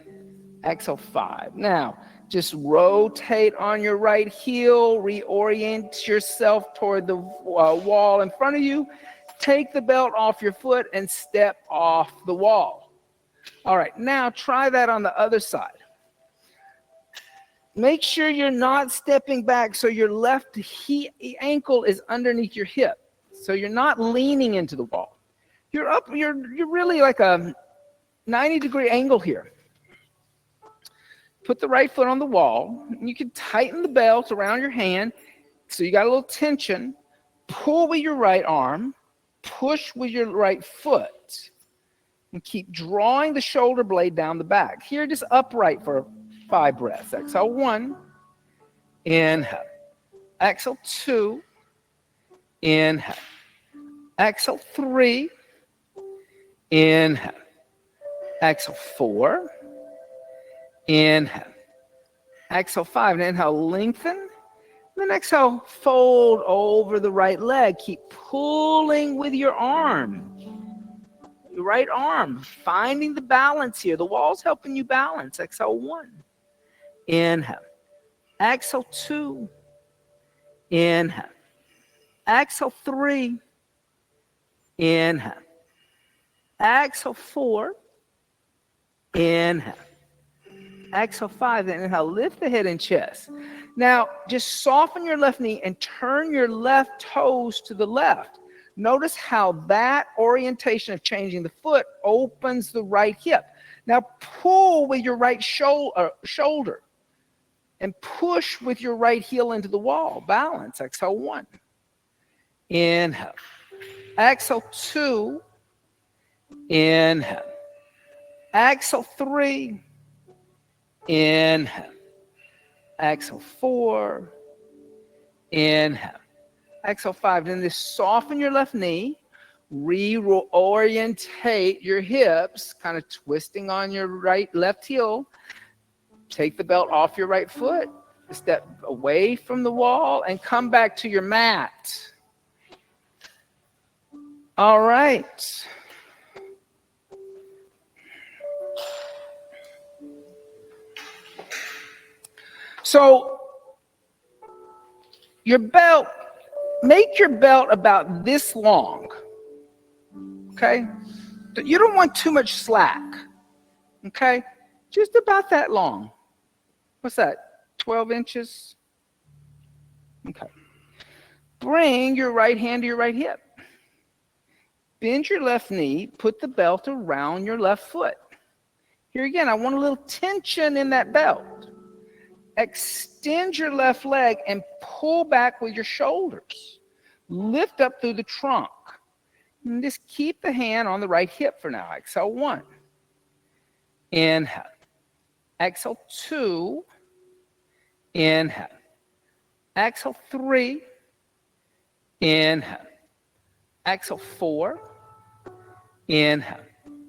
Exhale, 5. Now, just rotate on your right heel, reorient yourself toward the wall in front of you. Take the belt off your foot and step off the wall. All right, now try that on the other side. Make sure you're not stepping back so your left ankle is underneath your hip. So you're not leaning into the wall. You're up, you're really like a 90-degree angle here. Put the right foot on the wall. You can tighten the belt around your hand so you got a little tension. Pull with your right arm. Push with your right foot. And keep drawing the shoulder blade down the back. Here, just upright for 5 breaths. Exhale, 1. Inhale. Exhale, 2. Inhale. Exhale, 3. Inhale. Exhale, 4. Inhale. Exhale, 5. And inhale, lengthen. Then exhale, fold over the right leg. Keep pulling with your arm. Your right arm. Finding the balance here. The wall's helping you balance. Exhale, 1. Inhale. Exhale, 2. Inhale. Exhale, 3. Inhale. Exhale, 4. Inhale. Exhale, 5. Then inhale, lift the head and chest. Now, just soften your left knee and turn your left toes to the left. Notice how that orientation of changing the foot opens the right hip. Now, pull with your right shoulder and push with your right heel into the wall. Balance. Exhale, 1. Inhale. Exhale, 2. Inhale. Exhale, 3. Inhale. Exhale, 4. Inhale. Exhale, 5. Then just soften your left knee. Reorientate your hips, kind of twisting on your left heel. Take the belt off your right foot. Step away from the wall and come back to your mat. All right. So your belt, make your belt about this long. Okay? You don't want too much slack, okay? Just about that long. What's that, 12 inches? Okay. Bring your right hand to your right hip. Bend your left knee, put the belt around your left foot. Here again, I want a little tension in that belt. Extend your left leg and pull back with your shoulders. Lift up through the trunk. And just keep the hand on the right hip for now. Exhale 1. Inhale. Exhale 2. Inhale. Exhale 3. Inhale. Exhale 4. Inhale.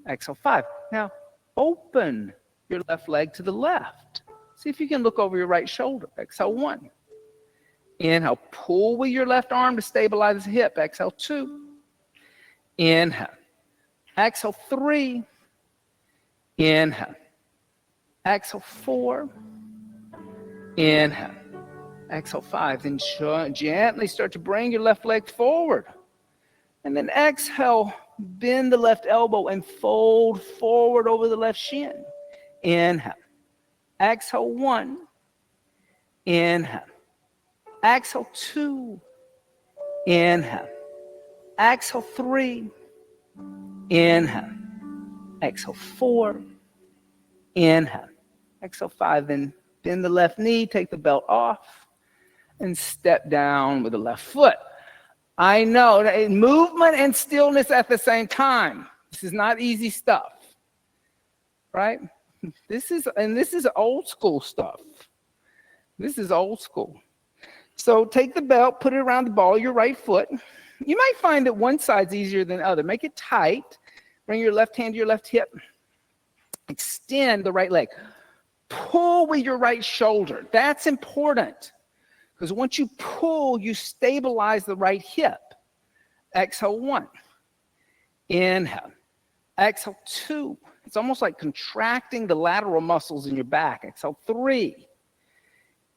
Exhale 5. Now, open your left leg to the left. See if you can look over your right shoulder. Exhale 1. Inhale. Pull with your left arm to stabilize the hip. Exhale 2. Inhale. Exhale 3. Inhale. Exhale 4. Inhale. Exhale 5. Then gently start to bring your left leg forward. And then exhale, bend the left elbow and fold forward over the left shin. Inhale. Exhale 1. Inhale. Exhale 2. Inhale. Exhale 3. Inhale. Exhale 4. Inhale. Exhale 5. Then bend the left knee, take the belt off, and step down with the left foot. I know, movement and stillness at the same time. This is not easy stuff, right? This is old school stuff. This is old school. So take the belt, put it around the ball of your right foot. You might find that one side's easier than the other. Make it tight. Bring your left hand to your left hip. Extend the right leg. Pull with your right shoulder. That's important. Because once you pull, you stabilize the right hip. Exhale 1. Inhale. Exhale 2. It's almost like contracting the lateral muscles in your back. Exhale 3.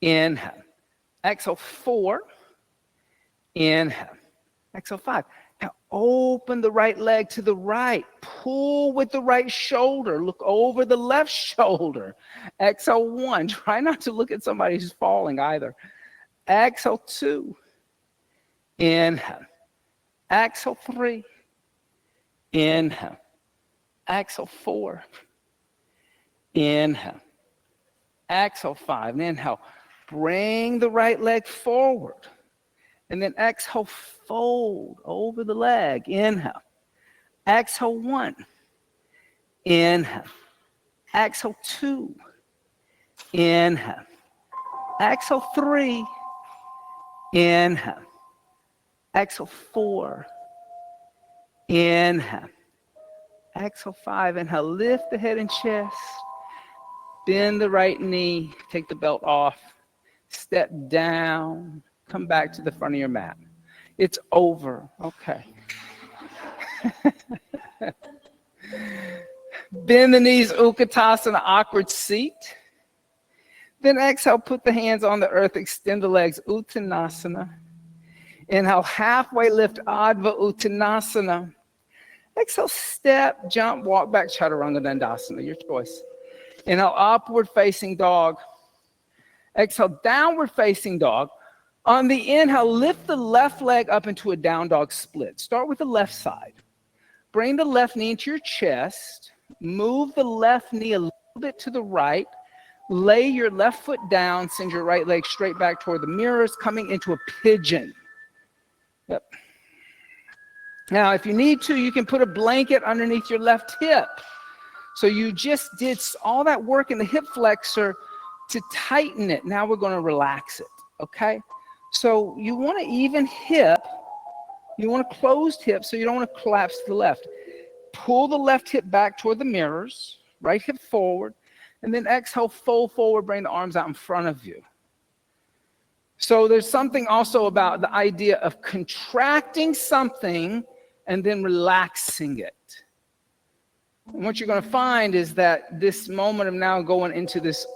Inhale. Exhale 4. Inhale. Exhale 5. Now open the right leg to the right. Pull with the right shoulder. Look over the left shoulder. Exhale 1. Try not to look at somebody who's falling either. Exhale 2. Inhale. Exhale 3. Inhale. Exhale 4. Inhale. Exhale 5. And inhale. Bring the right leg forward. And then exhale, fold over the leg. Inhale. Exhale 1. Inhale. Exhale 2. Inhale. Exhale 3. Inhale. Exhale 4. Inhale. Exhale 5. Inhale. Lift the head and chest. Bend the right knee. Take the belt off. Step down. Come back to the front of your mat. It's over. Okay. Bend the knees, Utkatasana, awkward seat. Then exhale, put the hands on the earth, extend the legs, Uttanasana. Inhale, halfway lift, Adva Uttanasana. Exhale, step, jump, walk back, Chaturanga Dandasana, your choice. Inhale, upward facing dog. Exhale, downward facing dog. On the inhale, lift the left leg up into a down dog split. Start with the left side. Bring the left knee into your chest. Move the left knee a little bit to the right. Lay your left foot down. Send your right leg straight back toward the mirrors, coming into a pigeon. Yep. Now, if you need to, you can put a blanket underneath your left hip. So you just did all that work in the hip flexor to tighten it. Now we're going to relax it, okay? So you want an even hip. You want a closed hip, so you don't want to collapse to the left. Pull the left hip back toward the mirrors, right hip forward, and then exhale, fold forward, bring the arms out in front of you. So there's something also about the idea of contracting something and then relaxing it. And what you're going to find is that this moment of now going into this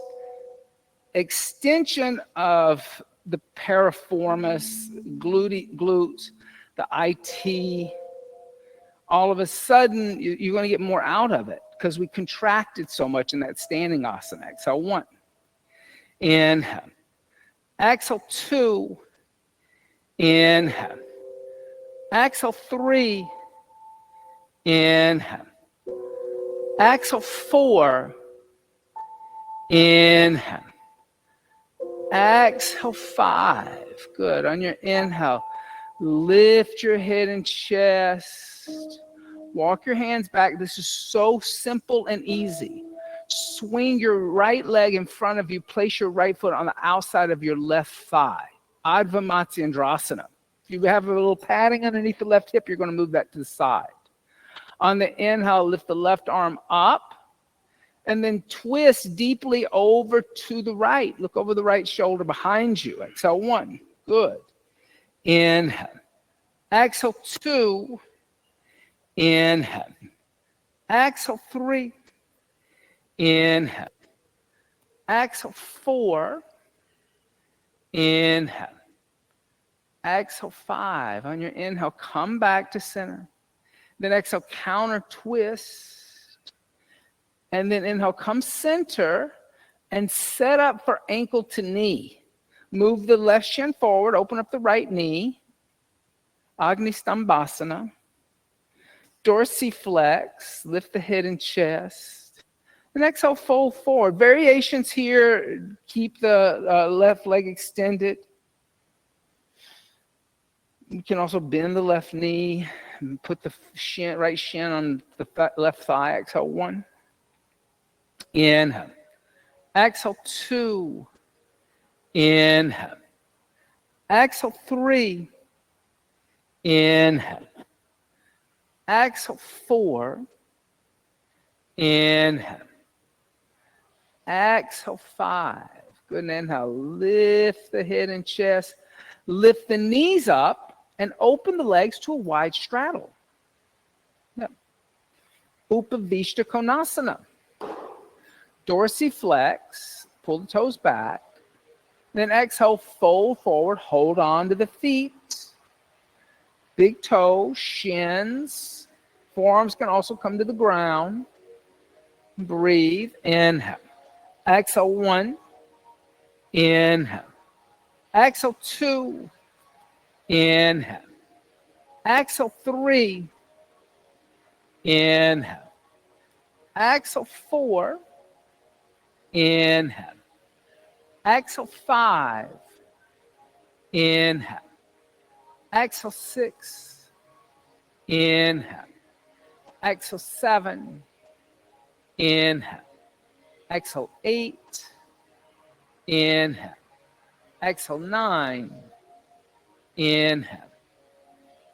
extension of the piriformis, glutes, the IT, all of a sudden you're going to get more out of it because we contracted so much in that standing asana. Exhale, 1. Inhale. Exhale, 2. Inhale. Exhale, 3. Inhale. Exhale, 4. Inhale. Exhale, 5. Good. On your inhale, lift your head and chest. Walk your hands back. This is so simple and easy. Swing your right leg in front of you. Place your right foot on the outside of your left thigh. Adva Matsyendrasana. If you have a little padding underneath the left hip, you're going to move that to the side. On the inhale, lift the left arm up and then twist deeply over to the right. Look over the right shoulder behind you. Exhale, 1. Good. Inhale. Exhale, 2. Inhale. Exhale, 3. Inhale. Exhale, 4. Inhale. Exhale, 5. On your inhale, come back to center. Then exhale, counter twist. And then inhale, come center and set up for ankle to knee. Move the left shin forward, open up the right knee. Agni Stambhasana. Dorsiflex, lift the head and chest. And exhale, fold forward. Variations here, keep the left leg extended. You can also bend the left knee and put the right shin on the left thigh. Exhale, 1. Inhale. Exhale, 2. Inhale. Exhale, 3. Inhale. Exhale, 4. Inhale. Exhale, 5. Good. And inhale. Lift the head and chest. Lift the knees up and open the legs to a wide straddle. Yep. Upavishta Konasana. Dorsiflex. Pull the toes back. Then exhale, fold forward. Hold on to the feet. Big toe, shins. Forearms can also come to the ground. Breathe. Inhale. Exhale, 1. Inhale. Exhale, 2. Inhale. Exhale, 3. Inhale. Exhale, 4. Inhale. Exhale, 5. Inhale. Exhale, 6. Inhale. Exhale, 7. Inhale. Exhale, 8. Inhale. Exhale, 9. Inhale.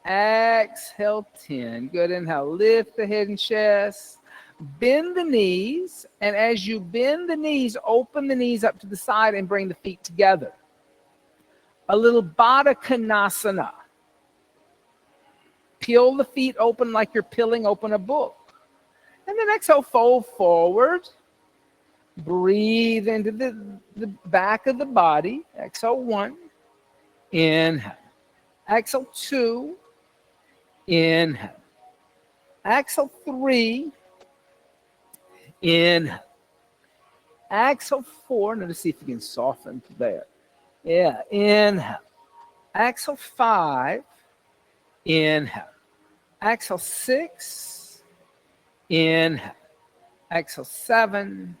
Exhale, 10. Good. Inhale. Lift the head and chest. Bend the knees. And as you bend the knees, open the knees up to the side and bring the feet together. A little Baddha Konasana. Peel the feet open like you're peeling open a book. And then exhale, fold forward. Breathe into the back of the body. Exhale, 1. Inhale. Exhale, 2. Inhale. Exhale, 3. Inhale. Exhale, 4. Now let's see if you can soften there. Yeah. Inhale. Exhale, 5. Inhale. Exhale, 6. Inhale. Exhale, 7.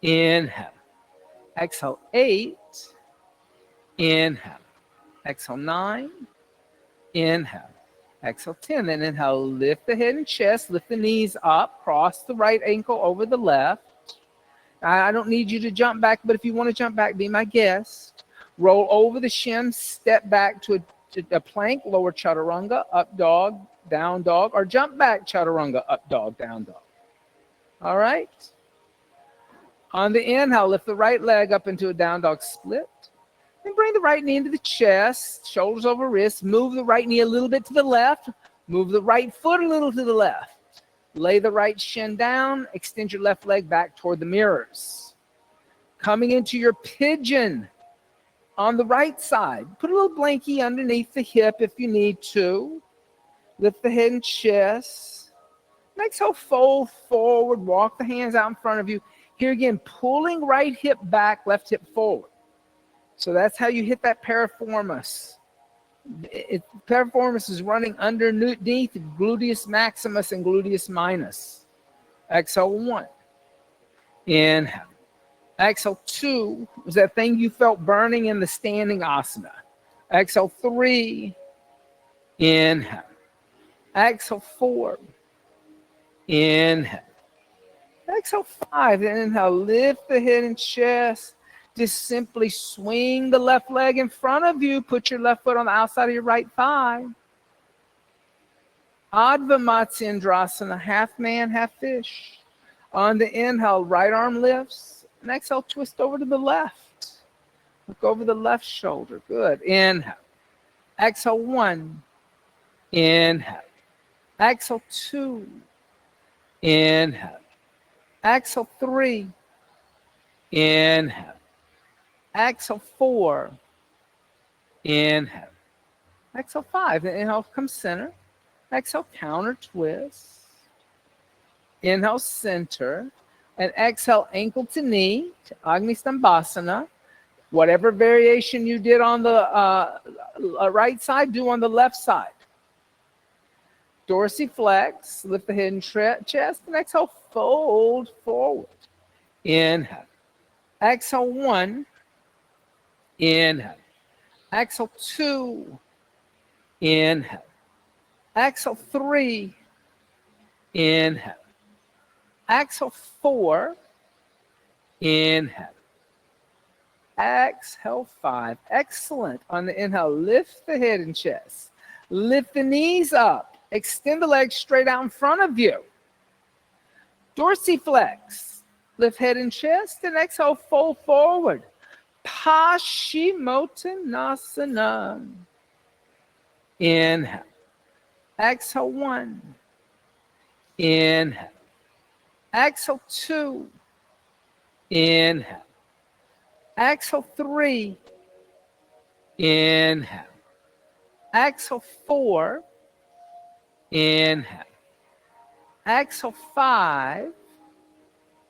Inhale. Exhale, 8. Inhale. Exhale, 9. Inhale. Exhale, 10. Then inhale, lift the head and chest, lift the knees up, cross the right ankle over the left. I don't need you to jump back, but if you want to jump back, be my guest. Roll over the shin, step back to a plank, lower chaturanga, up dog, down dog, or jump back chaturanga, up dog, down dog. All right? On the inhale, lift the right leg up into a down dog split. And bring the right knee into the chest, shoulders over wrists. Move the right knee a little bit to the left. Move the right foot a little to the left. Lay the right shin down. Extend your left leg back toward the mirrors. Coming into your pigeon on the right side. Put a little blankie underneath the hip if you need to. Lift the head and chest. Exhale, fold forward. Walk the hands out in front of you. Here again, pulling right hip back, left hip forward. So that's how you hit that piriformis. Piriformis is running underneath gluteus maximus and gluteus minus. Exhale, 1. Inhale. Exhale, 2 was that thing you felt burning in the standing asana. Exhale, 3. Inhale. Exhale, 4. Inhale. Exhale, 5. Inhale, lift the head and chest. Just simply swing the left leg in front of you. Put your left foot on the outside of your right thigh. Adva Matsyendrasana, half man, half fish. On the inhale, right arm lifts. And exhale, twist over to the left. Look over the left shoulder. Good. Inhale. Exhale, 1. Inhale. Exhale, 2. Inhale. Exhale, 3. Inhale. Exhale, 4. Inhale. Exhale, 5. Inhale, come center. Exhale, counter twist. Inhale, center. And exhale, ankle to knee, to Agni Stambhasana. Whatever variation you did on the right side, do on the left side. Dorsiflex, lift the head and chest, and exhale, fold forward. Inhale. Exhale, 1. Inhale. Exhale, 2. Inhale. Exhale, 3. Inhale. Exhale, 4. Inhale. Exhale, 5. Excellent. On the inhale, lift the head and chest. Lift the knees up. Extend the legs straight out in front of you. Dorsiflex. Lift head and chest, and exhale, fold forward. Paschimottanasana. Inhale. Exhale, 1. Inhale. Exhale, 2. Inhale. Exhale, 3. Inhale. Exhale, 4. Inhale. Exhale, 5.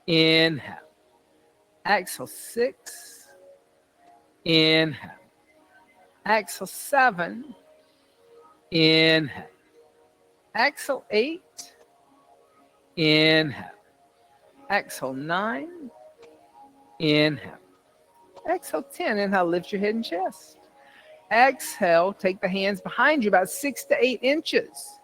Inhale. Exhale, 6. Inhale. Exhale, 7. Inhale. Exhale, 8. Inhale. Exhale, 9. Inhale. Exhale, 10. Inhale, lift your head and chest. Exhale, take the hands behind you about 6 to 8 inches.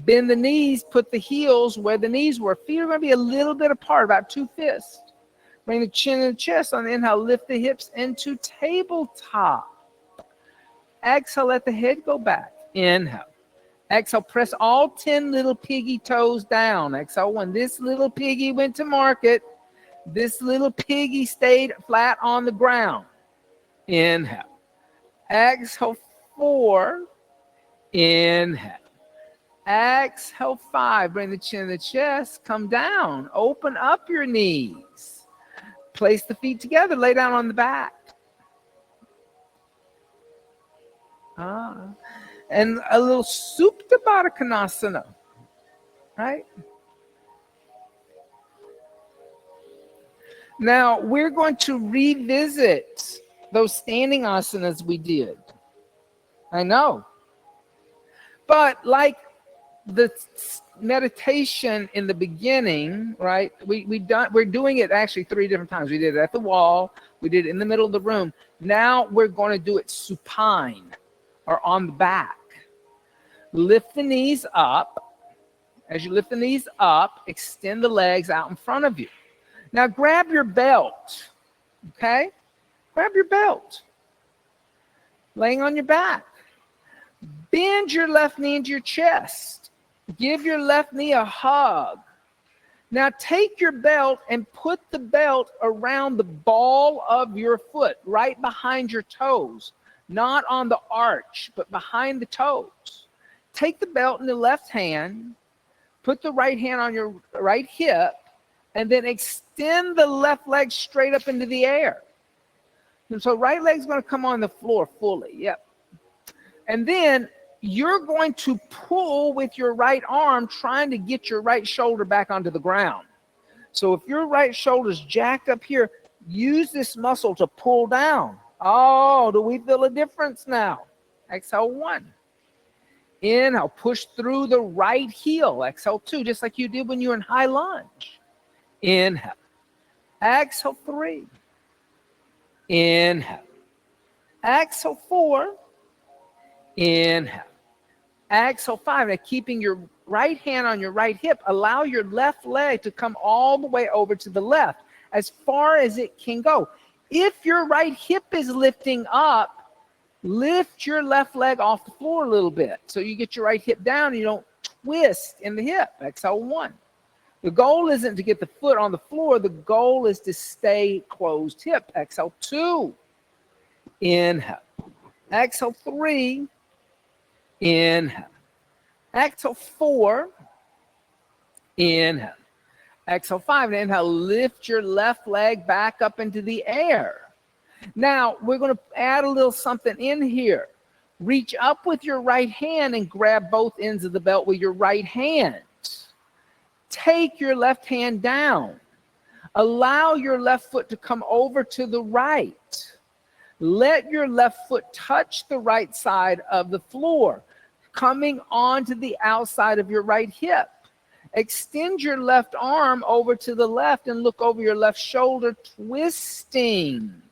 Bend the knees, put the heels where the knees were. Feet are going to be a little bit apart, about 2 fists. Bring the chin and the chest on the inhale. Lift the hips into tabletop. Exhale, let the head go back. Inhale. Exhale, press all 10 little piggy toes down. Exhale, 1. This little piggy went to market. This little piggy stayed flat on the ground. Inhale. Exhale, 4. Inhale. Exhale, 5. Bring the chin and the chest. Come down. Open up your knees. Place the feet together. Lay down on the back. And a little Supta Baddha Konasana. Right? Now, we're going to revisit those standing asanas we did. I know. But like the meditation in the beginning, right? We're doing it actually 3 different times. We did it at the wall. We did it in the middle of the room. Now we're going to do it supine or on the back. Lift the knees up. As you lift the knees up, extend the legs out in front of you. Now grab your belt, okay? Grab your belt. Laying on your back. Bend your left knee into your chest. Give your left knee a hug. Now take your belt and put the belt around the ball of your foot, right behind your toes. Not on the arch, but behind the toes. Take the belt in the left hand. Put the right hand on your right hip. And then extend the left leg straight up into the air. And so right leg's going to come on the floor fully. Yep. And then you're going to pull with your right arm, trying to get your right shoulder back onto the ground. So if your right shoulder's jacked up here, use this muscle to pull down. Oh, do we feel a difference now? Exhale, 1. Inhale, push through the right heel. Exhale, 2, just like you did when you were in high lunge. Inhale. Exhale, 3. Inhale. Exhale, 4. Inhale. Exhale, 5. Now, keeping your right hand on your right hip, allow your left leg to come all the way over to the left, as far as it can go. If your right hip is lifting up, lift your left leg off the floor a little bit, so you get your right hip down and you don't twist in the hip. Exhale, 1. The goal isn't to get the foot on the floor. The goal is to stay closed hip. Exhale, 2. Inhale. Exhale, 3. Inhale. Exhale, 4. Inhale. Exhale, 5. And inhale, lift your left leg back up into the air. Now, we're going to add a little something in here. Reach up with your right hand and grab both ends of the belt with your right hand. Take your left hand down. Allow your left foot to come over to the right. Let your left foot touch the right side of the floor, coming onto the outside of your right hip. Extend your left arm over to the left and look over your left shoulder, twisting.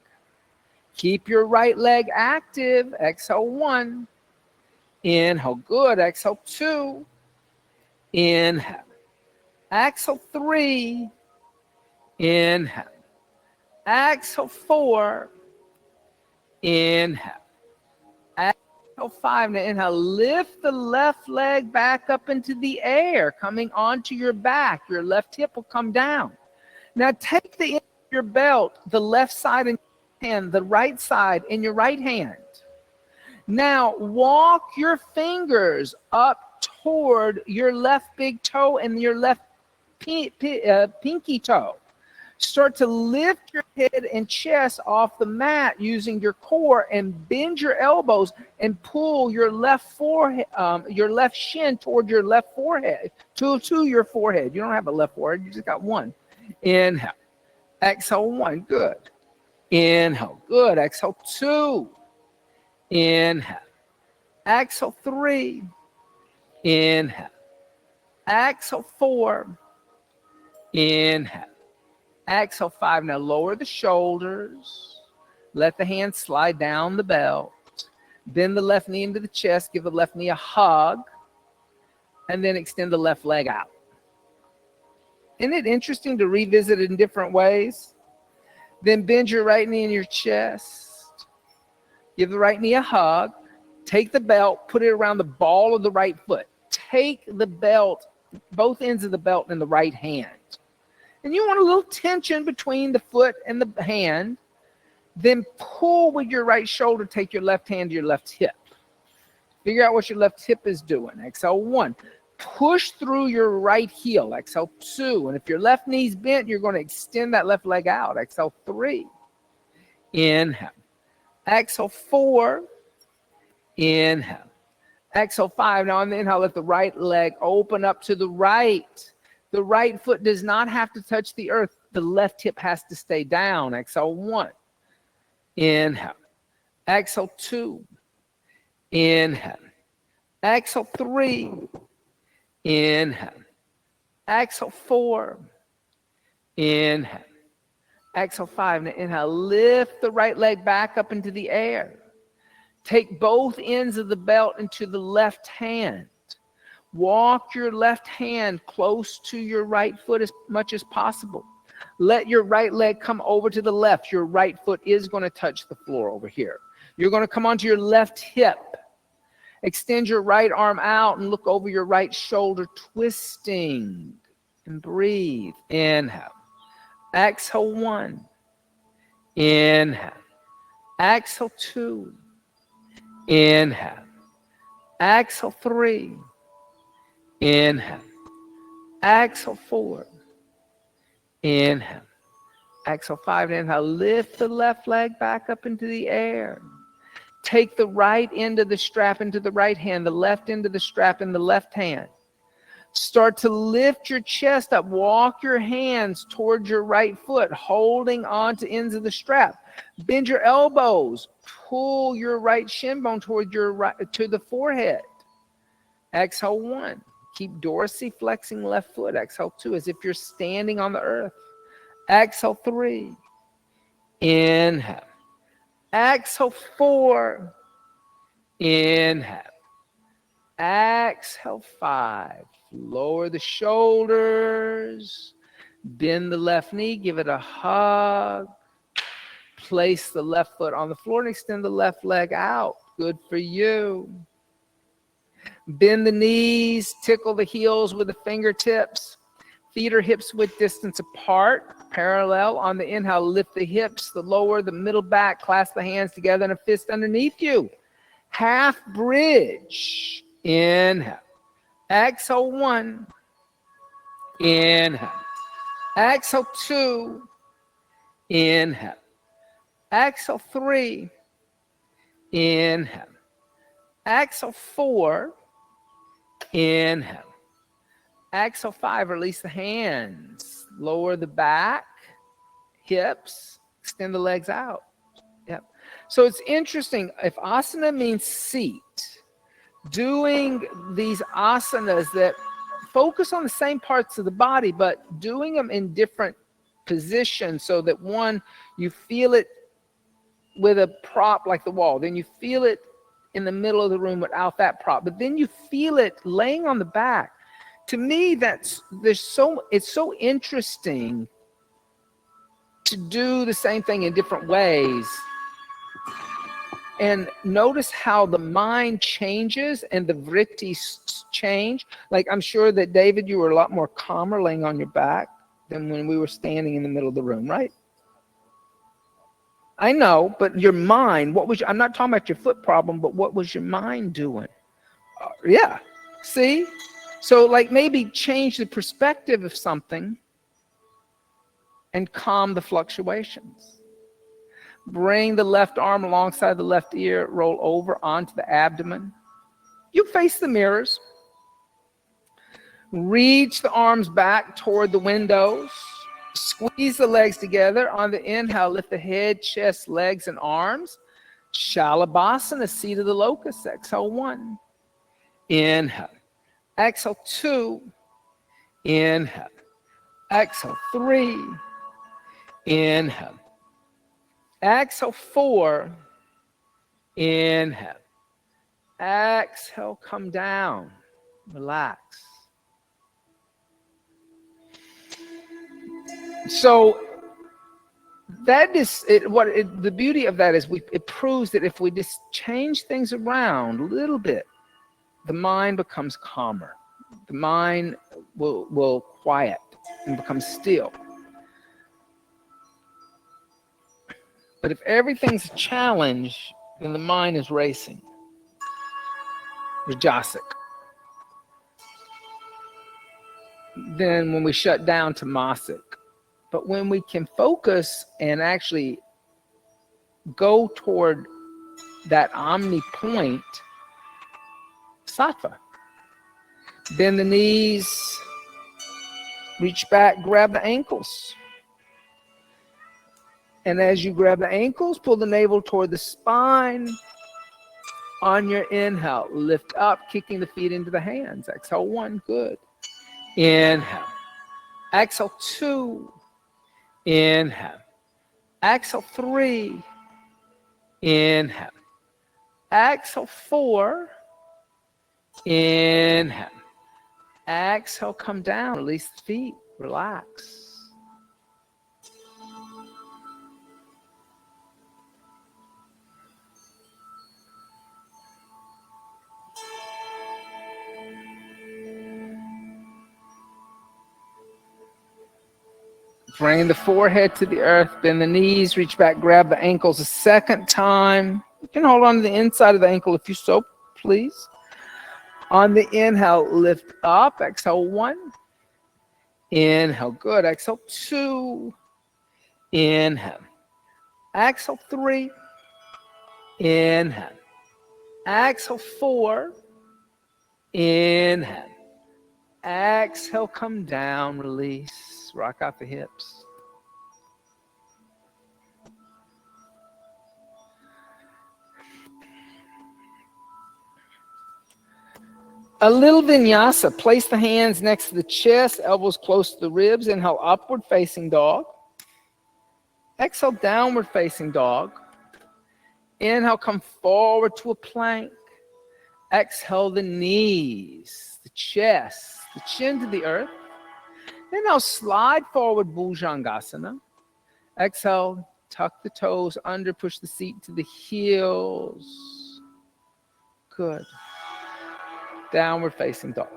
Keep your right leg active. Exhale, 1. Inhale, good. Exhale, 2. Inhale. Exhale, 3. Inhale. Exhale, 4. Inhale. Exhale, 5. Now inhale, lift the left leg back up into the air, coming onto your back. Your left hip will come down. Now take the end of your belt, the left side in your hand, the right side in your right hand. Now walk your fingers up toward your left big toe and your left pinky toe. Start to lift your head and chest off the mat using your core, and bend your elbows and pull your left forehead, your left shin toward your left forehead, to your forehead. You don't have a left forehead, you just got one. Inhale. Exhale, 1. Good. Inhale. Good. Exhale, 2. Inhale. Exhale, 3. Inhale. Exhale, 4. Inhale. Exhale, 5. Now lower the shoulders. Let the hand slide down the belt. Bend the left knee into the chest. Give the left knee a hug. And then extend the left leg out. Isn't it interesting to revisit it in different ways? Then bend your right knee in your chest. Give the right knee a hug. Take the belt. Put it around the ball of the right foot. Take the belt, both ends of the belt, in the right hand. And you want a little tension between the foot and the hand. Then pull with your right shoulder. Take your left hand to your left hip. Figure out what your left hip is doing. Exhale, 1. Push through your right heel. Exhale, 2. And if your left knee's bent, you're going to extend that left leg out. Exhale, 3. Inhale. Exhale, 4. Inhale. Exhale, 5. Now on the inhale, let the right leg open up to the right. The right foot does not have to touch the earth. The left hip has to stay down. Exhale, 1. Inhale. Exhale, 2. Inhale. Exhale, 3. Inhale. Exhale, 4. Inhale. Exhale, 5. Now inhale, lift the right leg back up into the air. Take both ends of the belt into the left hand. Walk your left hand close to your right foot as much as possible. Let your right leg come over to the left. Your right foot is going to touch the floor over here. You're going to come onto your left hip. Extend your right arm out and look over your right shoulder, twisting. And breathe. Inhale. Exhale, 1. Inhale. Exhale, 2. Inhale. Exhale, 3. Inhale. Exhale, 4. Inhale. Exhale, 5. Inhale. Lift the left leg back up into the air. Take the right end of the strap into the right hand, the left end of the strap in the left hand. Start to lift your chest up. Walk your hands towards your right foot, holding on to ends of the strap. Bend your elbows. Pull your right shin bone toward your right to the forehead. Exhale 1. Keep dorsiflexing left foot. Exhale 2, as if you're standing on the earth. Exhale 3. Inhale. Exhale 4. Inhale. Exhale 5. Lower the shoulders. Bend the left knee. Give it a hug. Place the left foot on the floor and extend the left leg out. Good for you. Bend the knees. Tickle the heels with the fingertips. Feet or hips width distance apart. Parallel. On the inhale, lift the hips, the lower, the middle back. Clasp the hands together in a fist underneath you. Half bridge. Inhale. Exhale 1. Inhale. Exhale 2. Inhale. Exhale 3. Inhale. Exhale 4. Inhale. Exhale 5. Release the hands. Lower the back, hips. Extend the legs out. Yep. So it's interesting. If asana means seat, doing these asanas that focus on the same parts of the body, but doing them in different positions so that one, you feel it with a prop like the wall. Then you feel it in the middle of the room without that prop. But then you feel it laying on the back. To me, it's so interesting to do the same thing in different ways. And notice how the mind changes and the vrittis change. Like, I'm sure that, David, you were a lot more calmer laying on your back than when we were standing in the middle of the room, right? I know, but your mind, I'm not talking about your foot problem, but what was your mind doing? Yeah, see? So, like, maybe change the perspective of something and calm the fluctuations. Bring the left arm alongside the left ear, roll over onto the abdomen. You face the mirrors. Reach the arms back toward the windows. Squeeze the legs together. On the inhale, lift the head, chest, legs, and arms. Shalabhasana, seat of the locust. Exhale 1. Inhale. Exhale 2. Inhale. Exhale 3. Inhale. Exhale 4. Inhale. Exhale, come down. Relax. So that is it. The beauty of that is it proves that if we just change things around a little bit, the mind becomes calmer. The mind will quiet and become still. But if everything's a challenge, then the mind is racing. Rajasic. Then when we shut down, tamasic. But when we can focus and actually go toward that omni point, sattva. Bend the knees, reach back, grab the ankles. And as you grab the ankles, pull the navel toward the spine. On your inhale, lift up, kicking the feet into the hands. Exhale 1, good. Inhale. Exhale 2. Inhale. Exhale 3. Inhale. Exhale 4. Inhale. Exhale, come down. Release the feet. Relax. Bring the forehead to the earth, bend the knees, reach back, grab the ankles a second time. You can hold on to the inside of the ankle if you so please. On the inhale, lift up. Exhale 1. Inhale, good. Exhale 2. Inhale. Exhale 3. Inhale. Exhale, 4. Inhale. Exhale, come down, release. Rock out the hips. A little vinyasa. Place the hands next to the chest, elbows close to the ribs. Inhale, upward facing dog. Exhale, downward facing dog. Inhale, come forward to a plank. Exhale, the knees, the chest, the chin to the earth. Inhale, slide forward, Bhujangasana. Exhale, tuck the toes under, push the seat to the heels. Good. Downward facing dog.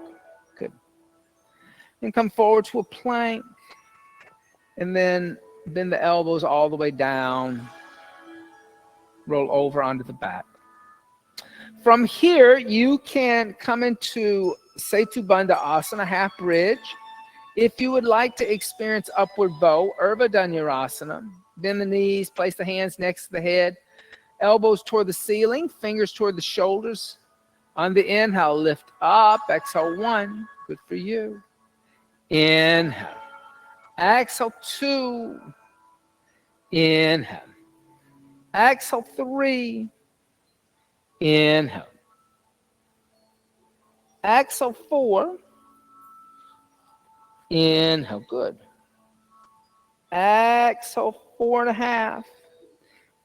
Good. And come forward to a plank. And then bend the elbows all the way down. Roll over onto the back. From here, you can come into Setu Bandha Asana, half bridge. If you would like to experience upward bow, Urdhva Dhanurasana, bend the knees, place the hands next to the head, elbows toward the ceiling, fingers toward the shoulders. On the inhale, lift up. Exhale, 1. Good for you. Inhale. Exhale, 2. Inhale. Exhale, 3. Inhale. Exhale, 4. Inhale. Good. Exhale, 4.5.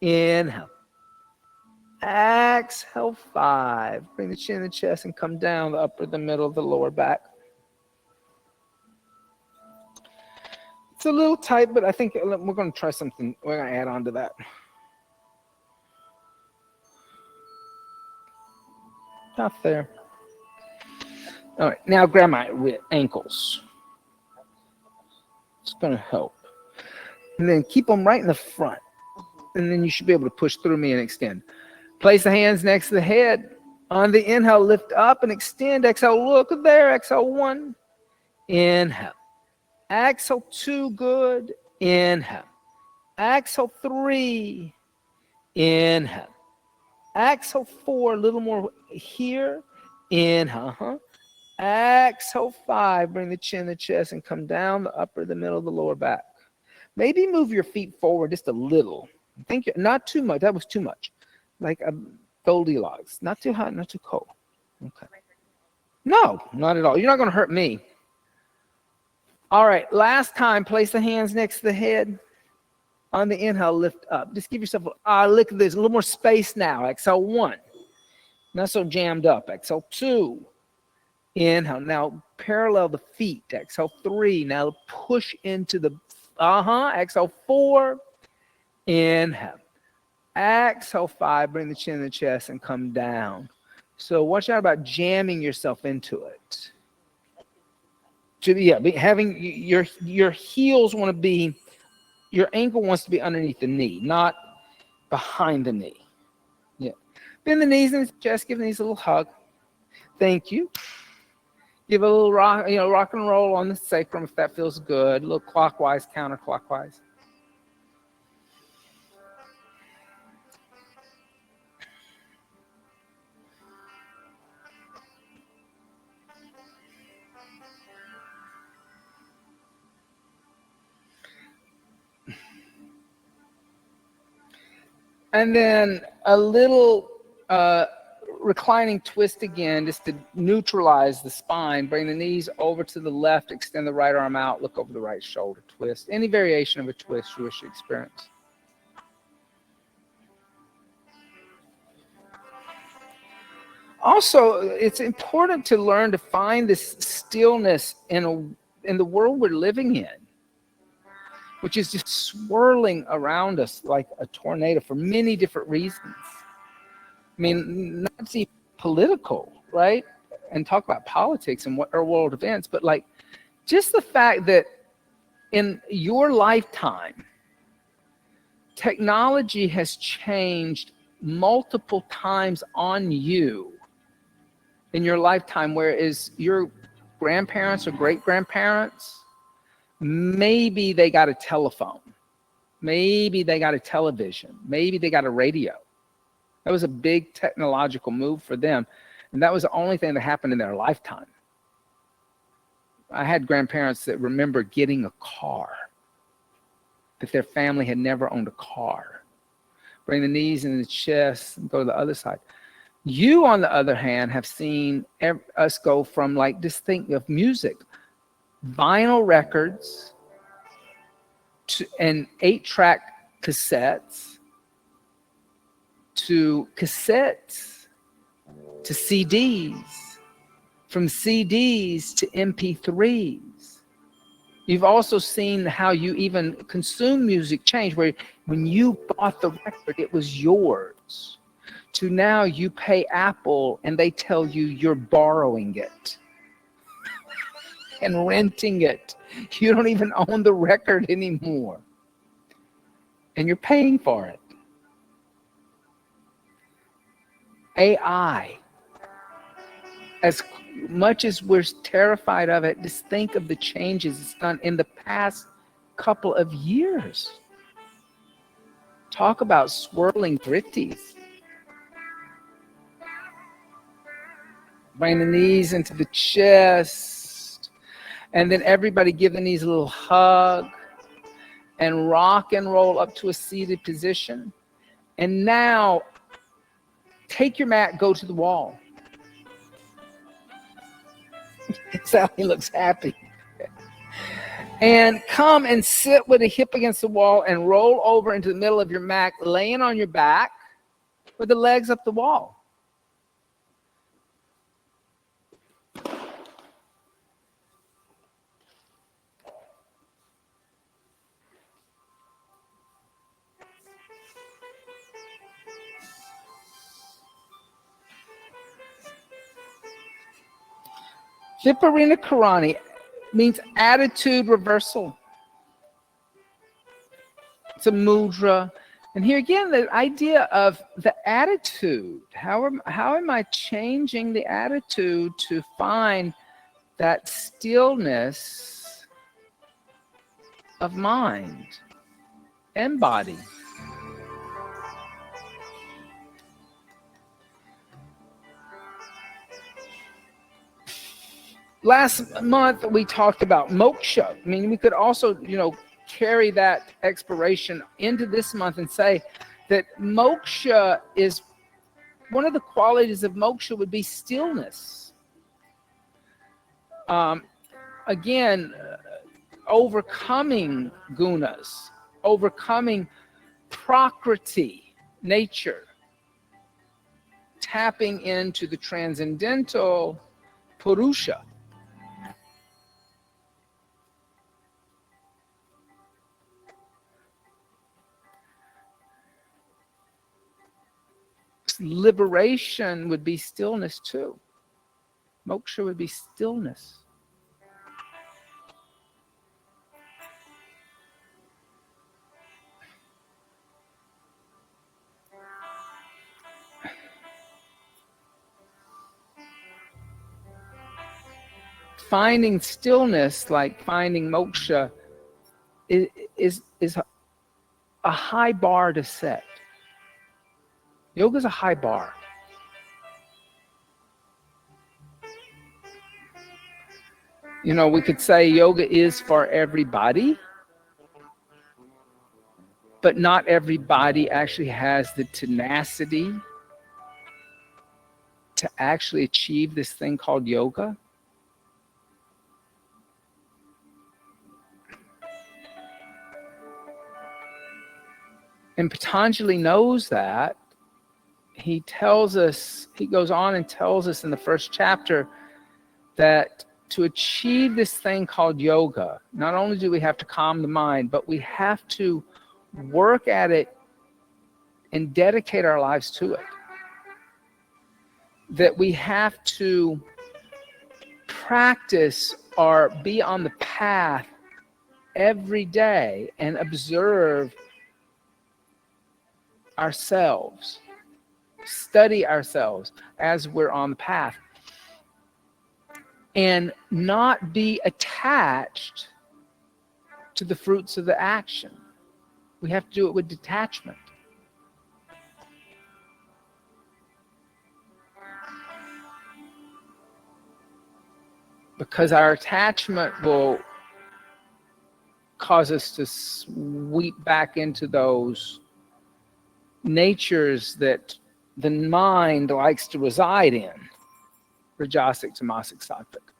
Inhale. Exhale, 5. Bring the chin to the chest and come down the upper, the middle, the lower back. It's a little tight, but I think we're going to try something. We're going to add on to that. Not there. All right, now grab my ankles. It's going to help. And then keep them right in the front. And then you should be able to push through me and extend. Place the hands next to the head. On the inhale, lift up and extend. Exhale, look there. Exhale, 1. Inhale. Exhale, 2. Good. Inhale. Exhale, 3. Inhale. Exhale, 4. A little more here. Inhale. Exhale, 5. Bring the chin to the chest and come down the upper, the middle, the lower back. Maybe move your feet forward just a little. Think not too much. That was too much. Like a Goldilocks. Not too hot, not too cold. Okay. No, not at all. You're not going to hurt me. All right. Last time, place the hands next to the head. On the inhale, lift up. Just give yourself look at this. A little more space now. Exhale, 1. Not so jammed up. Exhale, 2. Inhale. Now parallel the feet. Exhale, 3. Now push into the Exhale, 4. Inhale. Exhale, 5. Bring the chin to the chest and come down. So watch out about jamming yourself into it. Having your heels want to be, your ankle wants to be underneath the knee, not behind the knee. Yeah. Bend the knees and the chest. Give the knees a little hug. Thank you. Give a little rock, rock and roll on the sacrum if that feels good. A little clockwise, counterclockwise. And then a little reclining twist again, just to neutralize the spine. Bring the knees over to the left, extend the right arm out, look over the right shoulder, twist. Any variation of a twist you wish to experience. Also, it's important to learn to find this stillness in the world we're living in, which is just swirling around us like a tornado for many different reasons. I mean, not to be political, right? And talk about politics and what are world events, but like just the fact that in your lifetime, technology has changed multiple times on you in your lifetime, whereas your grandparents or great-grandparents, maybe they got a telephone, maybe they got a television, maybe they got a radio. That was a big technological move for them. And that was the only thing that happened in their lifetime. I had grandparents that remember getting a car, that their family had never owned a car. Bring the knees into the chest and go to the other side. You, on the other hand, have seen us go from, like, just think of music, vinyl records and 8-track cassettes to cassettes to CDs, from CDs to MP3s. You've also seen how you even consume music change, where when you bought the record, it was yours, to now you pay Apple and they tell you you're borrowing it and renting it. You don't even own the record anymore, and you're paying for it. AI, as much as we're terrified of it, just think of the changes it's done in the past couple of years. Talk about swirling gritties. Bring the knees into the chest, and then everybody give the knees a little hug and rock and roll up to a seated position. And now take your mat, go to the wall. Sally looks happy. And come and sit with a hip against the wall and roll over into the middle of your mat, laying on your back with the legs up the wall. Viparina Karani means attitude reversal. It's a mudra. And here again, the idea of the attitude. How am I changing the attitude to find that stillness of mind and body? Last month, we talked about moksha. I mean, we could also, carry that exploration into this month and say that moksha is, one of the qualities of moksha would be stillness. Again, overcoming gunas, overcoming prakriti, nature, tapping into the transcendental purusha. Liberation would be stillness too. Moksha would be stillness. Finding stillness, like finding moksha, is a high bar to set. Yoga is a high bar. We could say yoga is for everybody, but not everybody actually has the tenacity to actually achieve this thing called yoga. And Patanjali knows that. He goes on and tells us in the first chapter that to achieve this thing called yoga, not only do we have to calm the mind, but we have to work at it and dedicate our lives to it. That we have to practice or be on the path every day and observe ourselves, study ourselves as we're on the path, and not be attached to the fruits of the action. We have to do it with detachment. because our attachment will cause us to sweep back into those natures that the mind likes to reside in. Rajasic, tamasic, sattvic.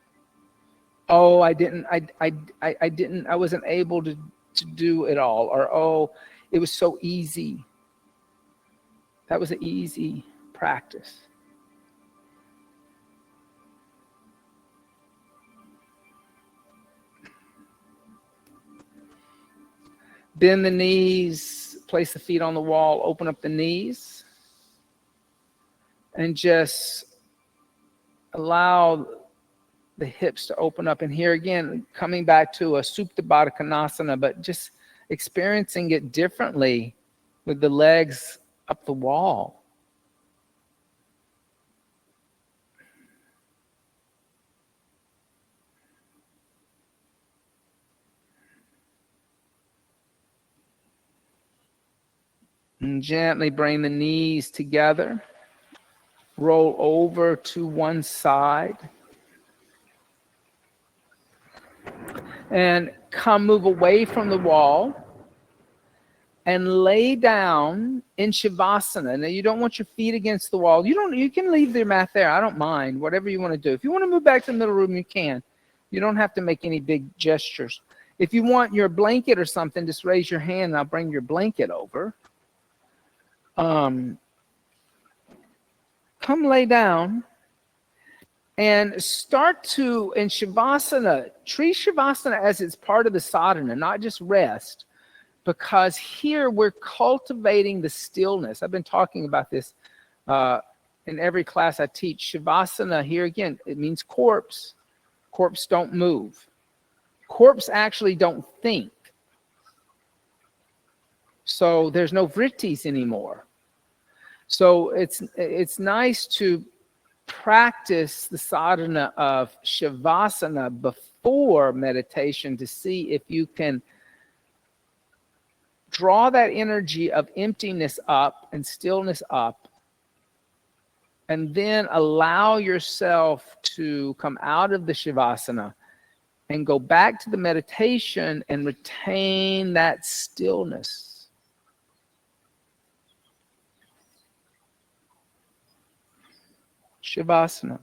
Oh, I wasn't able to do it all. Or, oh, it was so easy. That was an easy practice. Bend the knees, place the feet on the wall, open up the knees, and just allow the hips to open up. And here again, coming back to a Supta Baddha Konasana, but just experiencing it differently with the legs up the wall. And gently bring the knees together. Roll over to one side. And move away from the wall. And lay down in Shavasana. Now, you don't want your feet against the wall. You can leave the mat there. I don't mind. Whatever you want to do. If you want to move back to the middle room, you can. You don't have to make any big gestures. If you want your blanket or something, just raise your hand and I'll bring your blanket over. Come lay down and start to, in Shavasana, treat Shavasana as it's part of the sadhana, not just rest. Because here we're cultivating the stillness. I've been talking about this in every class I teach. Shavasana, here again, it means corpse. Corpse don't move. Corpse actually don't think. So there's no vrittis anymore. So it's nice to practice the sadhana of Shavasana before meditation to see if you can draw that energy of emptiness up and stillness up, and then allow yourself to come out of the Shavasana and go back to the meditation and retain that stillness. Shavasana.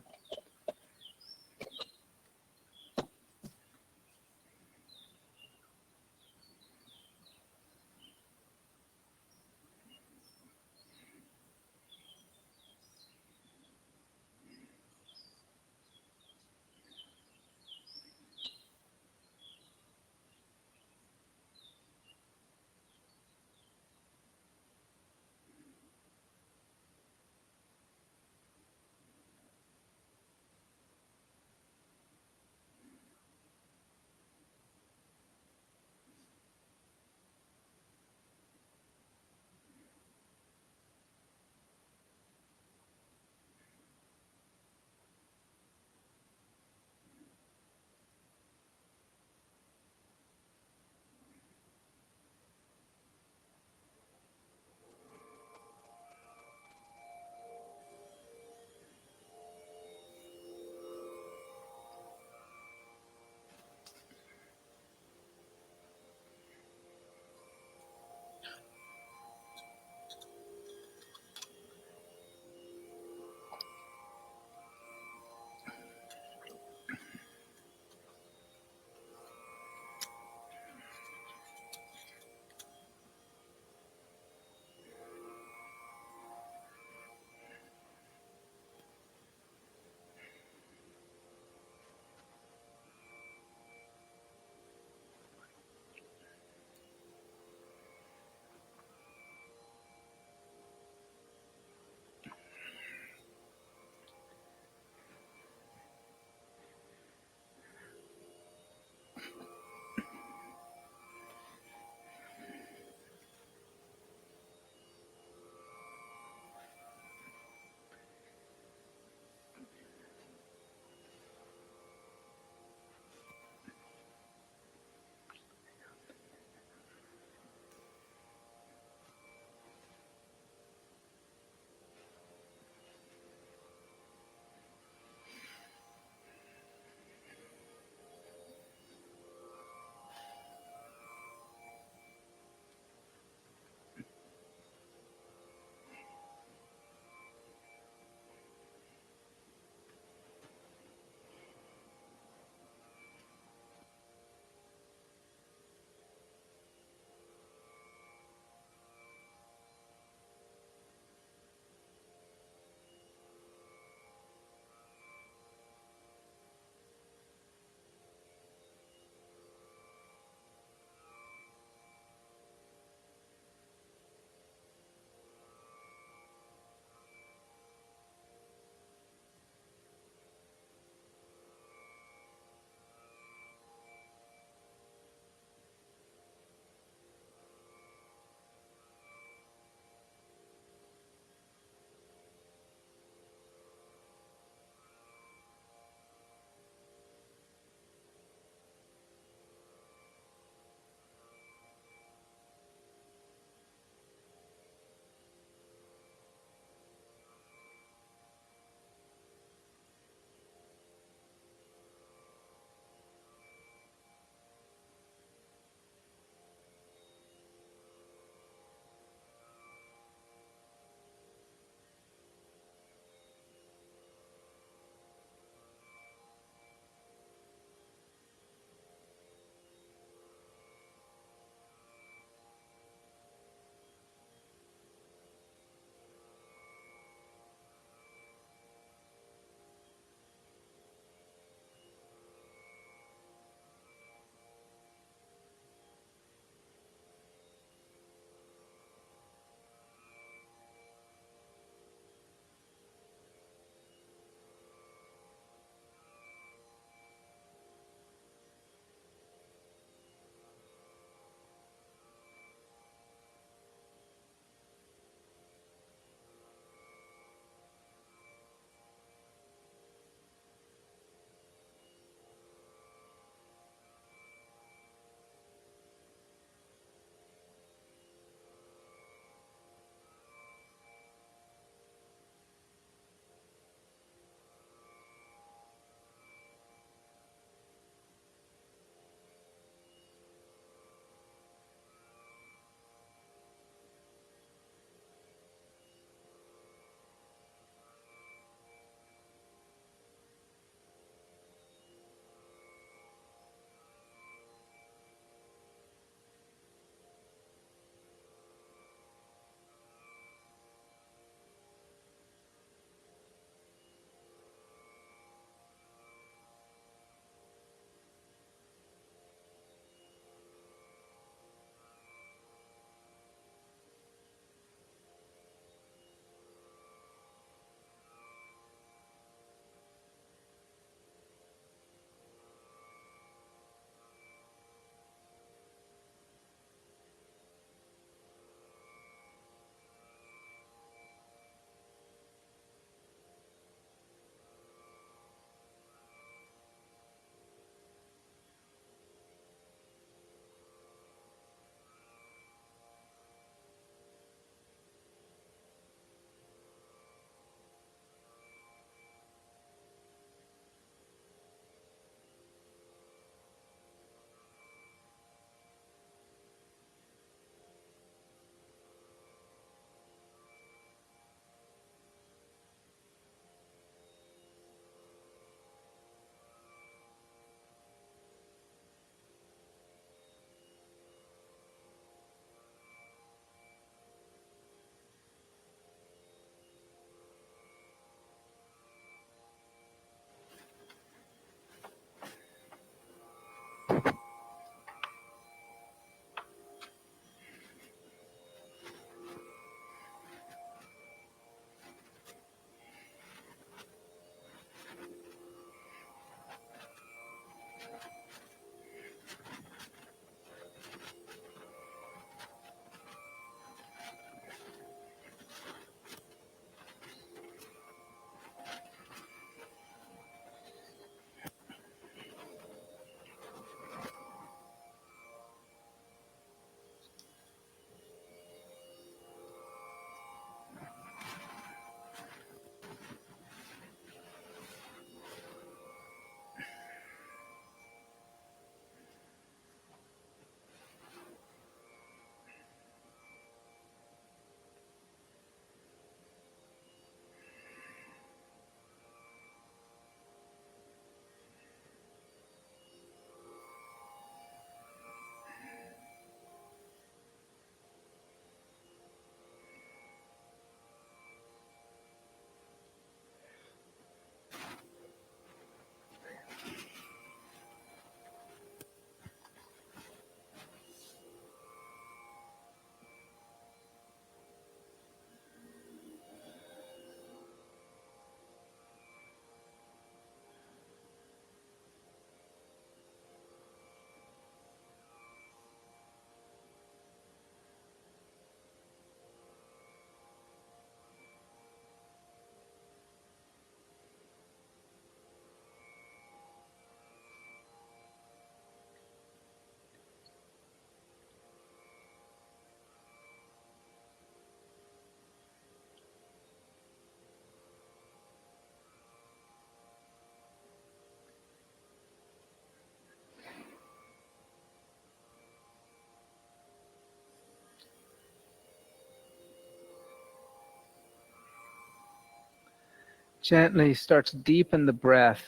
Gently start to deepen the breath.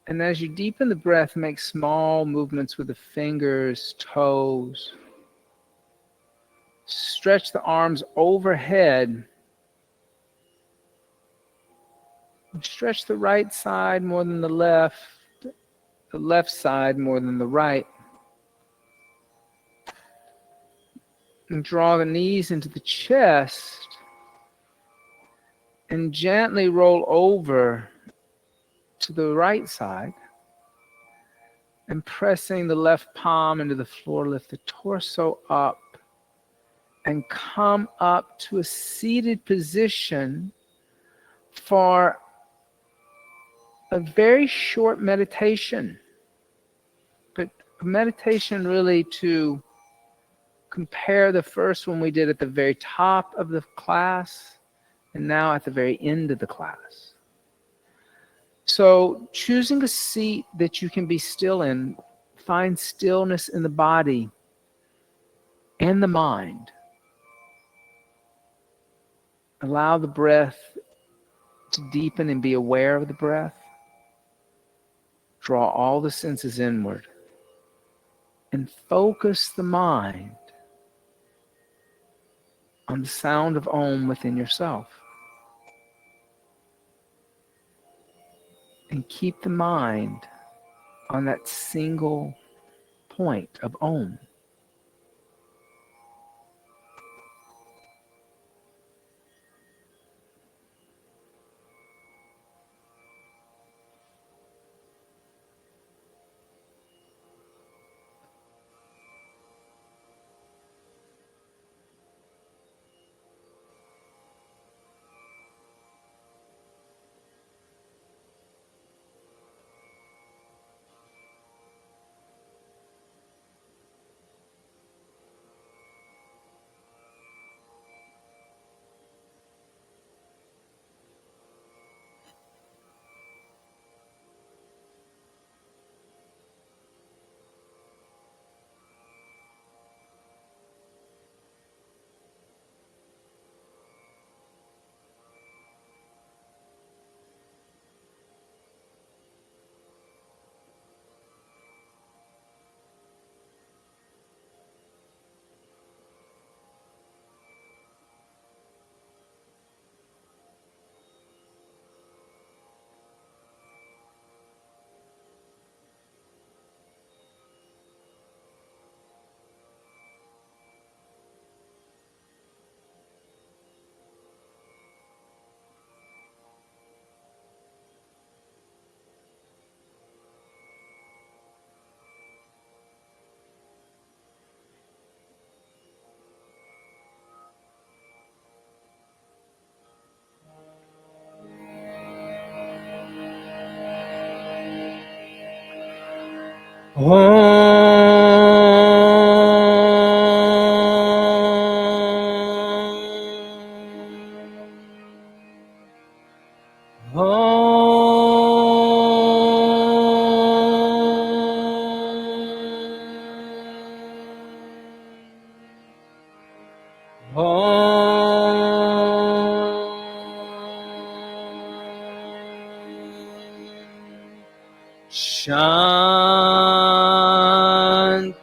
And as you deepen the breath, make small movements with the fingers, toes. Stretch the arms overhead. Stretch the right side more than the left side more than the right. And draw the knees into the chest. And gently roll over to the right side. And pressing the left palm into the floor, lift the torso up. And come up to a seated position for a very short meditation. But a meditation really to compare the first one we did at the very top of the class and now at the very end of the class. So choosing a seat that you can be still in, find stillness in the body and the mind. Allow the breath to deepen and be aware of the breath. Draw all the senses inward and focus the mind on the sound of Om within yourself. And keep the mind on that single point of Om.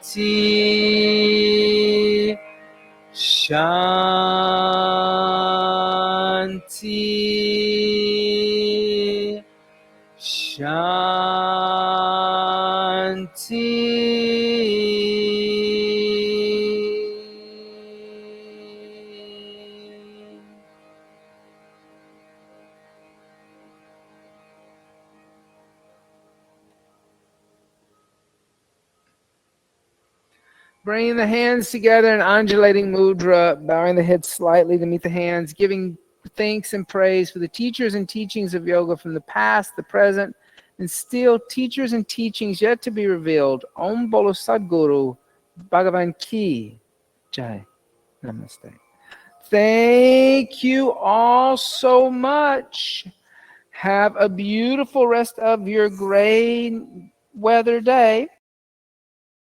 Shanti, Shanti, Shanti. Bringing the hands together in undulating mudra, bowing the head slightly to meet the hands, giving thanks and praise for the teachers and teachings of yoga from the past, the present, and still teachers and teachings yet to be revealed. Om Bolo Sadguru Bhagavan Ki Jai. Namaste. Thank you all so much. Have a beautiful rest of your gray weather day.